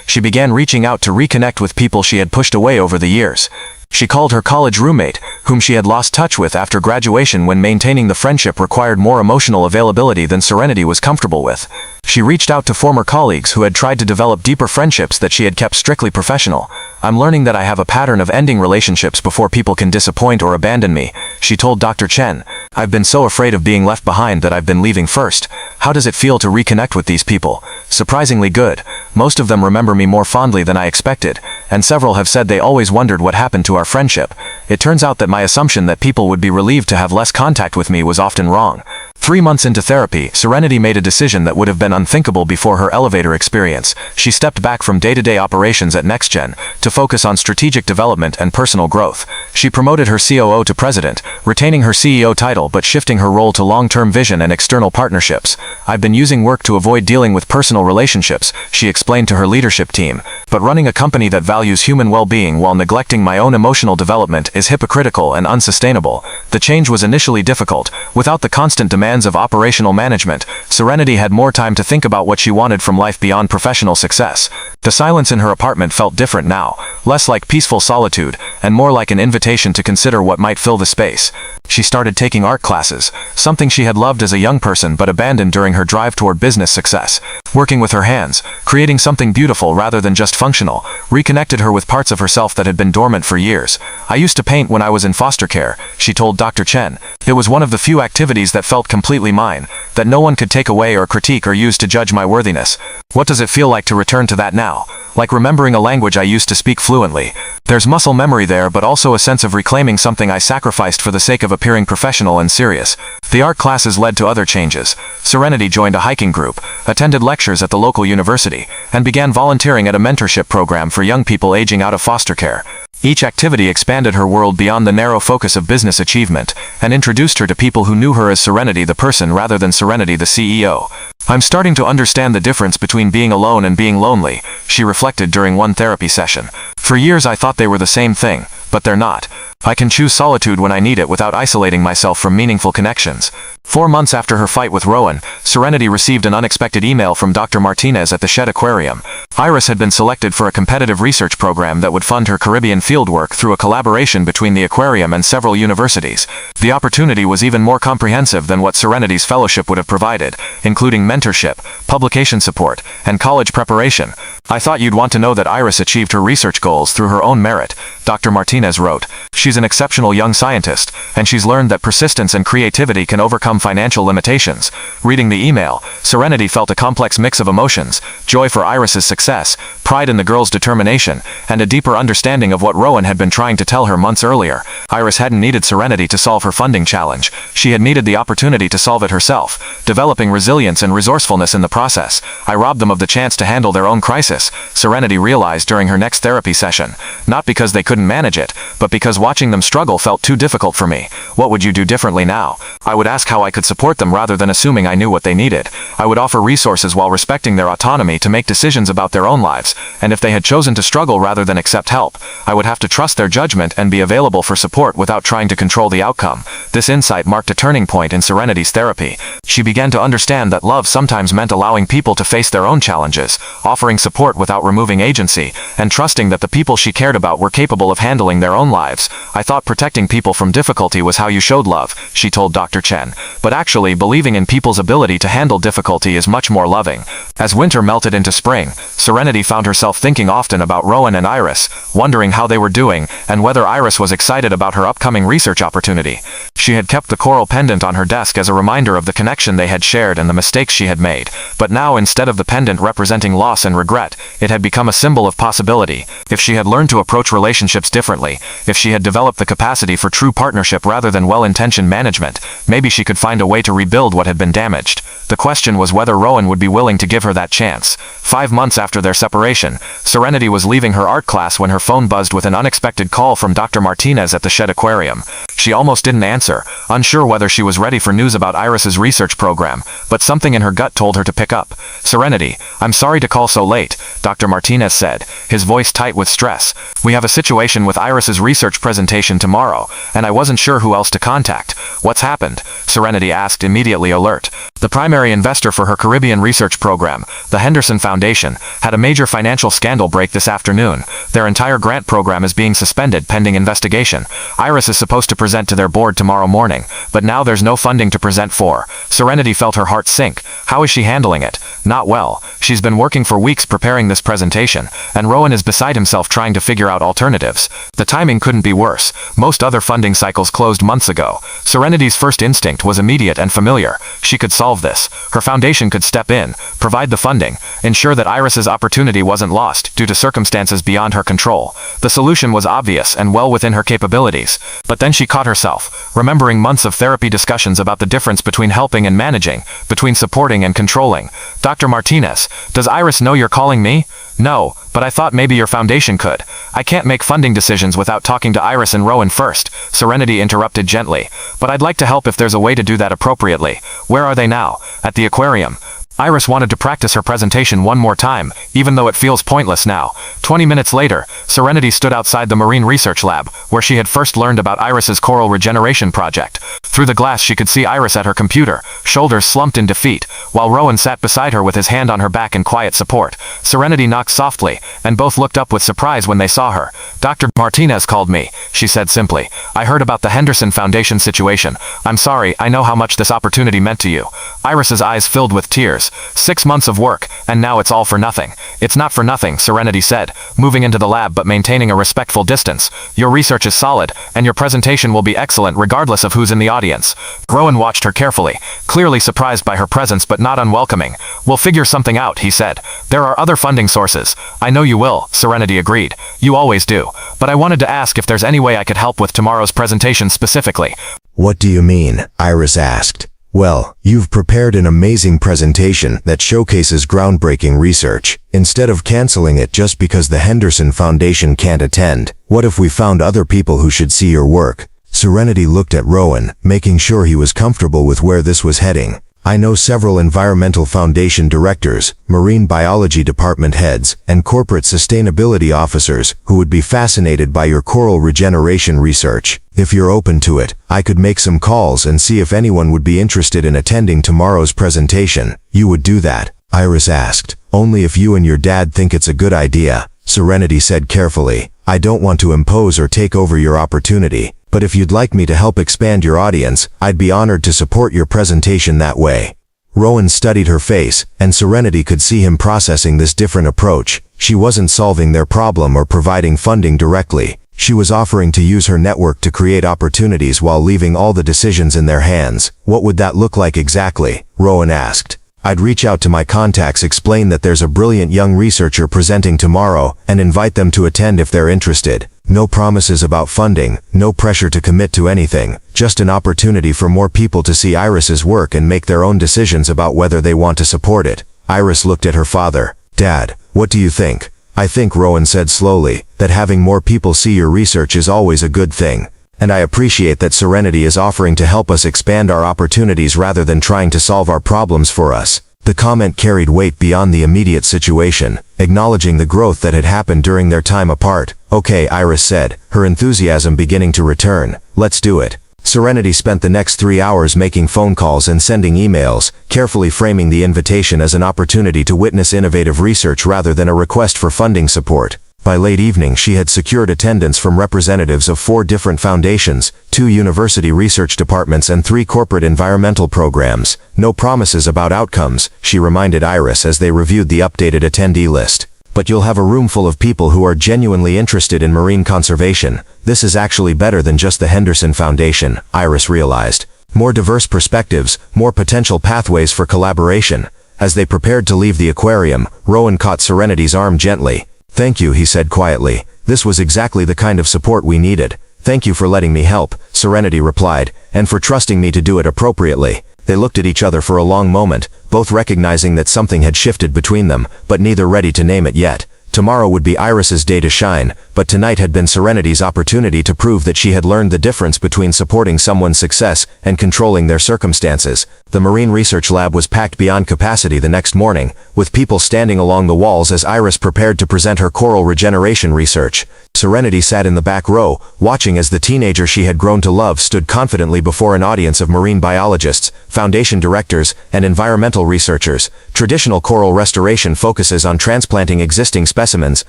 Speaker 2: she began reaching out to reconnect with people she had pushed away over the years. She called her college roommate, whom she had lost touch with after graduation when maintaining the friendship required more emotional availability than Serenity was comfortable with. She reached out to former colleagues who had tried to develop deeper friendships that she had kept strictly professional. I'm learning that I have a pattern of ending relationships before people can disappoint or abandon me, she told Dr. Chen. I've been so afraid of being left behind that I've been leaving first. How does it feel to reconnect with these people? Surprisingly good. Most of them remember me more fondly than I expected, and several have said they always wondered what happened to our friendship. It turns out that my assumption that people would be relieved to have less contact with me was often wrong. 3 months into therapy, Serenity made a decision that would have been unthinkable before her elevator experience. She stepped back from day-to-day operations at NextGen to focus on strategic development and personal growth. She promoted her COO to president, retaining her CEO title but shifting her role to long-term vision and external partnerships. I've been using work to avoid dealing with personal relationships, she explained to her leadership team. But running a company that values human well-being while neglecting my own emotional development is hypocritical and unsustainable. The change was initially difficult. Without the constant demands of operational management, Serenity had more time to think about what she wanted from life beyond professional success. The silence in her apartment felt different now, less like peaceful solitude, and more like an invitation to consider what might fill the space. She started taking art classes, something she had loved as a young person but abandoned during her drive toward business success. Working with her hands, creating something beautiful rather than just functional, reconnected her with parts of herself that had been dormant for years. I used to paint when I was in foster care, she told Dr. Chen. It was one of the few activities that felt completely mine, that no one could take away or critique or use to judge my worthiness. What does it feel like to return to that now? Like remembering a language I used to speak fluently. There's muscle memory there, but also a sense of reclaiming something I sacrificed for the sake of appearing professional and serious. The art classes led to other changes. Serenity joined a hiking group, attended lectures at the local university, and began volunteering at a mentorship program for young people aging out of foster care. Each activity expanded her world beyond the narrow focus of business achievement, and introduced her to people who knew her as Serenity the person rather than Serenity the CEO. I'm starting to understand the difference between being alone and being lonely, she reflected during one therapy session. For years I thought they were the same thing, but they're not. I can choose solitude when I need it without isolating myself from meaningful connections. 4 months after her fight with Rowan, Serenity received an unexpected email from Dr. Martinez at the Shed Aquarium. Iris had been selected for a competitive research program that would fund her Caribbean fieldwork through a collaboration between the aquarium and several universities. The opportunity was even more comprehensive than what Serenity's fellowship would have provided, including mentorship, publication support, and college preparation. I thought you'd want to know that Iris achieved her research goals through her own merit, Dr. Martinez wrote. She's an exceptional young scientist, and she's learned that persistence and creativity can overcome financial limitations. Reading the email, Serenity felt a complex mix of emotions: joy for Iris's success, pride in the girl's determination, and a deeper understanding of what Rowan had been trying to tell her months earlier. Iris hadn't needed Serenity to solve her funding challenge. She had needed the opportunity to solve it herself, developing resilience and resourcefulness in the process. I robbed them of the chance to handle their own crisis, Serenity realized during her next therapy session. Not because they couldn't manage it, but because watching them struggle felt too difficult for me. What would you do differently now? I would ask how I could support them rather than assuming I knew what they needed. I would offer resources while respecting their autonomy to make decisions about their own lives, and if they had chosen to struggle rather than accept help, I would have to trust their judgment and be available for support without trying to control the outcome. This insight marked a turning point in Serenity's therapy. She began to understand that love sometimes meant allowing people to face their own challenges, offering support without removing agency, and trusting that the people she cared about were capable of handling their own lives. I thought protecting people from difficulty was how you showed love, she told Dr. Chen. But actually, believing in people's ability to handle difficulty is much more loving. As winter melted into spring, Serenity found herself thinking often about Rowan and Iris, wondering how they were doing, and whether Iris was excited about her upcoming research opportunity. She had kept the coral pendant on her desk as a reminder of the connection they had shared and the mistakes she had made, but now instead of the pendant representing loss and regret, it had become a symbol of possibility. If she had learned to approach relationships relationships differently. If she had developed the capacity for true partnership rather than well-intentioned management, maybe she could find a way to rebuild what had been damaged. The question was whether Rowan would be willing to give her that chance. 5 months after their separation, Serenity was leaving her art class when her phone buzzed with an unexpected call from Dr. Martinez at the Shed Aquarium. She almost didn't answer, unsure whether she was ready for news about Iris's research program, but something in her gut told her to pick up. "Serenity, I'm sorry to call so late," Dr. Martinez said, his voice tight with stress. "We have a situation with Iris's research presentation tomorrow, and I wasn't sure who else to contact." "What's happened?" Serenity asked, immediately alert. The primary investor for her Caribbean research program, the Henderson Foundation, had a major financial scandal break this afternoon. Their entire grant program is being suspended pending investigation. Iris is supposed to present to their board tomorrow morning, but now there's no funding to present for. Serenity felt her heart sink. How is she handling it? Not well. She's been working for weeks preparing this presentation, and Rowan is beside himself trying to figure out alternatives. The timing couldn't be worse. Most other funding cycles closed months ago. Serenity's first instinct was immediate and familiar. She could solve this. Her foundation could step in, provide the funding, ensure that Iris's opportunity wasn't lost due to circumstances beyond her control. The solution was obvious and well within her capabilities. But then she caught herself, remembering months of therapy discussions about the difference between helping and managing, between supporting and controlling. "Dr. Martinez, does Iris know you're calling me?" "No, but I thought maybe your foundation could." "I can't make funding decisions without talking to Iris and Rowan first," Serenity interrupted gently. "But I'd like to help if there's a way to do that appropriately." "Where are they now?" "At the aquarium." Iris wanted to practice her presentation one more time, even though it feels pointless now. 20 minutes later, Serenity stood outside the Marine Research Lab, where she had first learned about Iris's coral regeneration project. Through the glass she could see Iris at her computer, shoulders slumped in defeat, while Rowan sat beside her with his hand on her back in quiet support. Serenity knocked softly, and both looked up with surprise when they saw her. "Dr. Martinez called me," she said simply. "I heard about the Henderson Foundation situation. I'm sorry, I know how much this opportunity meant to you." Iris's eyes filled with tears. 6 months of work, and now it's all for nothing. "It's not for nothing," Serenity said, moving into the lab but maintaining a respectful distance. "Your research is solid, and your presentation will be excellent regardless of who's in the audience." Rowan watched her carefully, clearly surprised by her presence but not unwelcoming. "We'll figure something out," he said. "There are other funding sources." "I know you will," Serenity agreed. "You always do. But I wanted to ask if there's any way I could help with tomorrow's presentation specifically."
Speaker 1: "What do you mean?" Iris asked. "Well, you've prepared an amazing presentation that showcases groundbreaking research. Instead of canceling it just because the Henderson Foundation can't attend, what if we found other people who should see your work?" Serenity looked at Rowan, making sure he was comfortable with where this was heading. "I know several environmental foundation directors, marine biology department heads, and corporate sustainability officers who would be fascinated by your coral regeneration research. If you're open to it, I could make some calls and see if anyone would be interested in attending tomorrow's presentation." "You would do that?" Iris asked. "Only if you and your dad think it's a good idea," Serenity said carefully. "I don't want to impose or take over your opportunity, but if you'd like me to help expand your audience, I'd be honored to support your presentation that way." Rowan studied her face, and Serenity could see him processing this different approach. She wasn't solving their problem or providing funding directly. She was offering to use her network to create opportunities while leaving all the decisions in their hands. "What would that look like exactly?" Rowan asked. "I'd reach out to my contacts, explain that there's a brilliant young researcher presenting tomorrow, and invite them to attend if they're interested. No promises about funding, no pressure to commit to anything, just an opportunity for more people to see Iris's work and make their own decisions about whether they want to support it." Iris looked at her father. "Dad, what do you think?" "I think," Rowan said slowly, "that having more people see your research is always a good thing. And I appreciate that Serenity is offering to help us expand our opportunities rather than trying to solve our problems for us." The comment carried weight beyond the immediate situation, acknowledging the growth that had happened during their time apart. "Okay," Iris said, her enthusiasm beginning to return. "Let's do it." Serenity spent the next 3 hours making phone calls and sending emails, carefully framing the invitation as an opportunity to witness innovative research rather than a request for funding support. By late evening she had secured attendance from representatives of 4 different foundations, 2 university research departments and 3 corporate environmental programs. "No promises about outcomes," she reminded Iris as they reviewed the updated attendee list. "But you'll have a room full of people who are genuinely interested in marine conservation. This is actually better than just the Henderson Foundation," Iris realized. More diverse perspectives, more potential pathways for collaboration. As they prepared to leave the aquarium, Rowan caught Serenity's arm gently. Thank you, he said quietly. This was exactly the kind of support we needed. Thank you for letting me help, Serenity replied, and for trusting me to do it appropriately. They looked at each other for a long moment, both recognizing that something had shifted between them, but neither ready to name it yet. Tomorrow would be Iris's day to shine, but tonight had been Serenity's opportunity to prove that she had learned the difference between supporting someone's success and controlling their circumstances. The Marine Research Lab was packed beyond capacity the next morning, with people standing along the walls as Iris prepared to present her coral regeneration research. Serenity sat in the back row, watching as the teenager she had grown to love stood confidently before an audience of marine biologists, foundation directors, and environmental researchers. Traditional coral restoration focuses on transplanting existing specimens,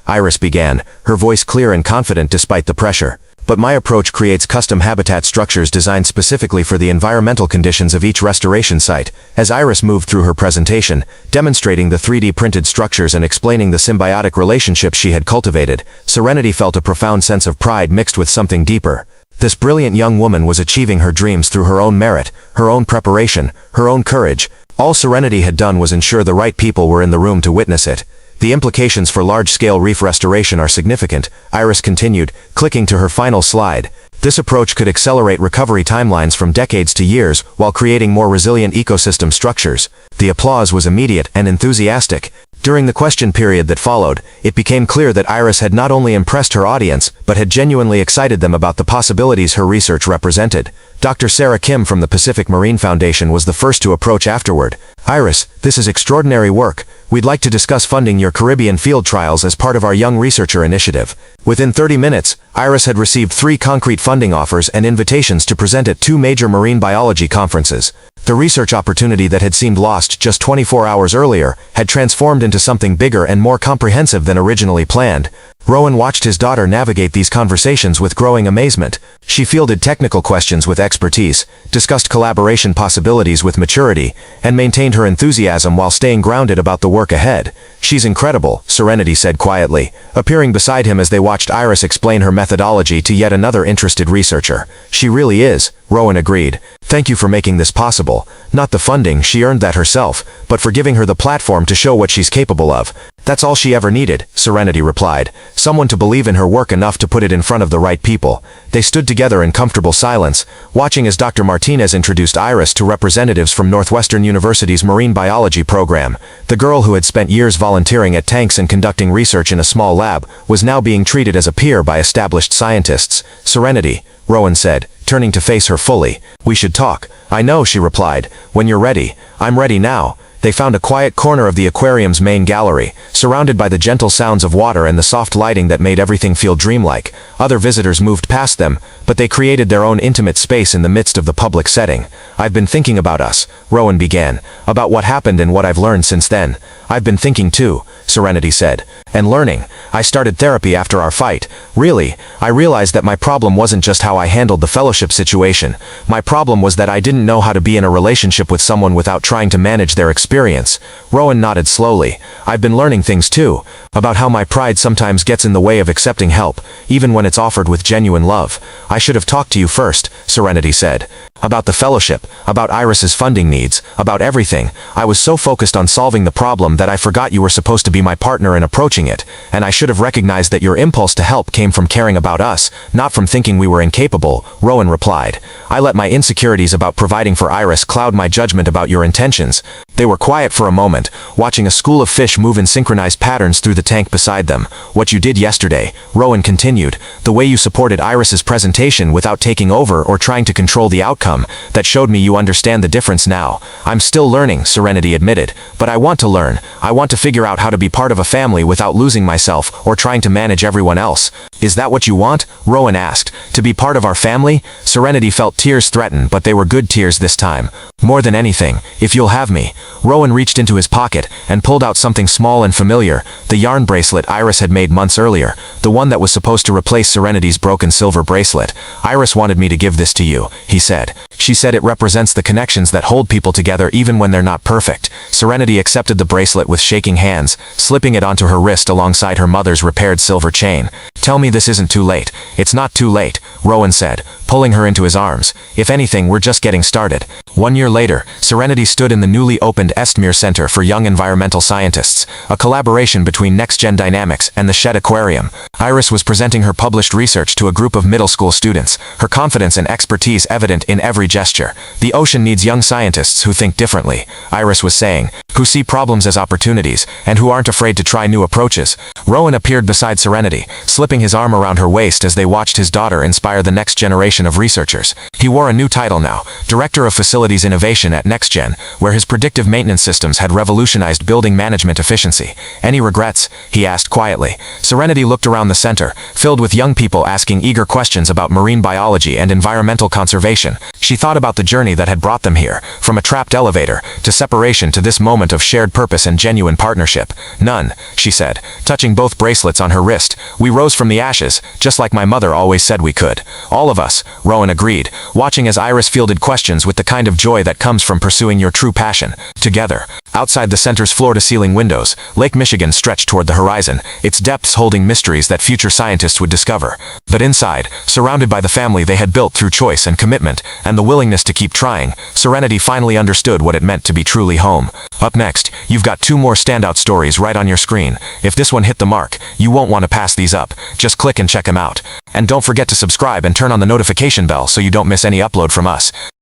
Speaker 1: Iris began, her voice clear and confident despite the pressure. But my approach creates custom habitat structures designed specifically for the environmental conditions of each restoration site. As Iris moved through her presentation, demonstrating the 3D printed structures and explaining the symbiotic relationships she had cultivated, Serenity felt a profound sense of pride mixed with something deeper. This brilliant young woman was achieving her dreams through her own merit, her own preparation, her own courage. All Serenity had done was ensure the right people were in the room to witness it. The implications for large-scale reef restoration are significant, Iris continued, clicking to her final slide. This approach could accelerate recovery timelines from decades to years while creating more resilient ecosystem structures. The applause was immediate and enthusiastic. During the question period that followed, it became clear that Iris had not only impressed her audience, but had genuinely excited them about the possibilities her research represented. Dr. Sarah Kim from the Pacific Marine Foundation was the first to approach afterward. Iris, this is extraordinary work. We'd like to discuss funding your Caribbean field trials as part of our Young Researcher Initiative. Within 30 minutes, Iris had received 3 concrete funding offers and invitations to present at 2 major marine biology conferences. The research opportunity that had seemed lost just 24 hours earlier had transformed into something bigger and more comprehensive than originally planned. Rowan watched his daughter navigate these conversations with growing amazement. She fielded technical questions with expertise, discussed collaboration possibilities with maturity, and maintained her enthusiasm while staying grounded about the work ahead. She's incredible, Serenity said quietly, appearing beside him as they watched Iris explain her methodology to yet another interested researcher. She really is, Rowan agreed. Thank you for making this possible. Not the funding, she earned that herself, but for giving her the platform to show what she's capable of. That's all she ever needed, Serenity replied. Someone to believe in her work enough to put it in front of the right people. They stood together in comfortable silence, watching as Dr. Martinez introduced Iris to representatives from Northwestern University's marine biology program. The girl who had spent years volunteering at tanks and conducting research in a small lab was now being treated as a peer by established scientists. Serenity, Rowan said, turning to face her fully. We should talk. I know, she replied. When you're ready. I'm ready now. They found a quiet corner of the aquarium's main gallery, surrounded by the gentle sounds of water and the soft lighting that made everything feel dreamlike. Other visitors moved past them, but they created their own intimate space in the midst of the public setting. I've been thinking about us, Rowan began, about what happened and what I've learned since then. I've been thinking too, Serenity said. And learning. I started therapy after our fight. Really, I realized that my problem wasn't just how I handled the fellowship situation. My problem was that I didn't know how to be in a relationship with someone without trying to manage their experience. Rowan nodded slowly. I've been learning things too, about how my pride sometimes gets in the way of accepting help, even when it's offered with genuine love. I should have talked to you first, Serenity said. About the fellowship, about Iris's funding needs, about everything. I was so focused on solving the problem that I forgot you were supposed to be my partner in approaching it, and I should have recognized that your impulse to help came from caring about us, not from thinking we were incapable, Rowan replied. I let my insecurities about providing for Iris cloud my judgment about your intentions. They were quiet for a moment, watching a school of fish move in synchronized patterns through the tank beside them. What you did yesterday, Rowan continued, the way you supported Iris's presentation without taking over or trying to control the outcome, that showed me you understand the difference now. I'm still learning, Serenity admitted, but I want to learn. I want to figure out how to be part of a family without losing myself or trying to manage everyone else. Is that what you want? Rowan asked. To be part of our family? Serenity felt tears threaten, but they were good tears this time. More than anything, if you'll have me. Rowan reached into his pocket and pulled out something small and familiar, the yarn bracelet Iris had made months earlier, the one that was supposed to replace Serenity's broken silver bracelet. Iris wanted me to give this to you, he said. She said it represents the connections that hold people together even when they're not perfect. Serenity accepted the bracelet with shaking hands, slipping it onto her wrist alongside her mother's repaired silver chain. Tell me this isn't too late. It's not too late, Rowan said,
Speaker 2: pulling her into his arms. If anything, we're just getting started. 1 year later, Serenity stood in the newly opened Estmere Center for Young Environmental Scientists, a collaboration between NextGen Dynamics and the Shed Aquarium. Iris was presenting her published research to a group of middle school students, her confidence and expertise evident in every gesture. The ocean needs young scientists who think differently, Iris was saying, who see problems as opportunities, and who aren't afraid to try new approaches. Rowan appeared beside Serenity, slipping his arm around her waist as they watched his daughter inspire the next generation of researchers. He wore a new title now, Director of Facilities Innovation at NextGen, where his predictive maintenance systems had revolutionized building management efficiency. Any regrets? He asked quietly. Serenity looked around the center, filled with young people asking eager questions about marine biology and environmental conservation. She thought about the journey that had brought them here, from a trapped elevator, to separation, to this moment of shared purpose and genuine partnership. None, she said, touching both bracelets on her wrist. We rose from the ashes, just like my mother always said we could. All of us, Rowan agreed, watching as Iris fielded questions with the kind of joy that comes from pursuing your true passion. Together. Outside the center's floor-to-ceiling windows, Lake Michigan stretched toward the horizon, its depths holding mysteries that future scientists would discover. But inside, surrounded by the family they had built through choice and commitment, and the willingness to keep trying, Serenity finally understood what it meant to be truly home. Up next, you've got 2 more standout stories right on your screen. If this one hit the mark, you won't want to pass these up. Just click and check them out. And don't forget to subscribe and turn on the notification bell so you don't miss any upload from us.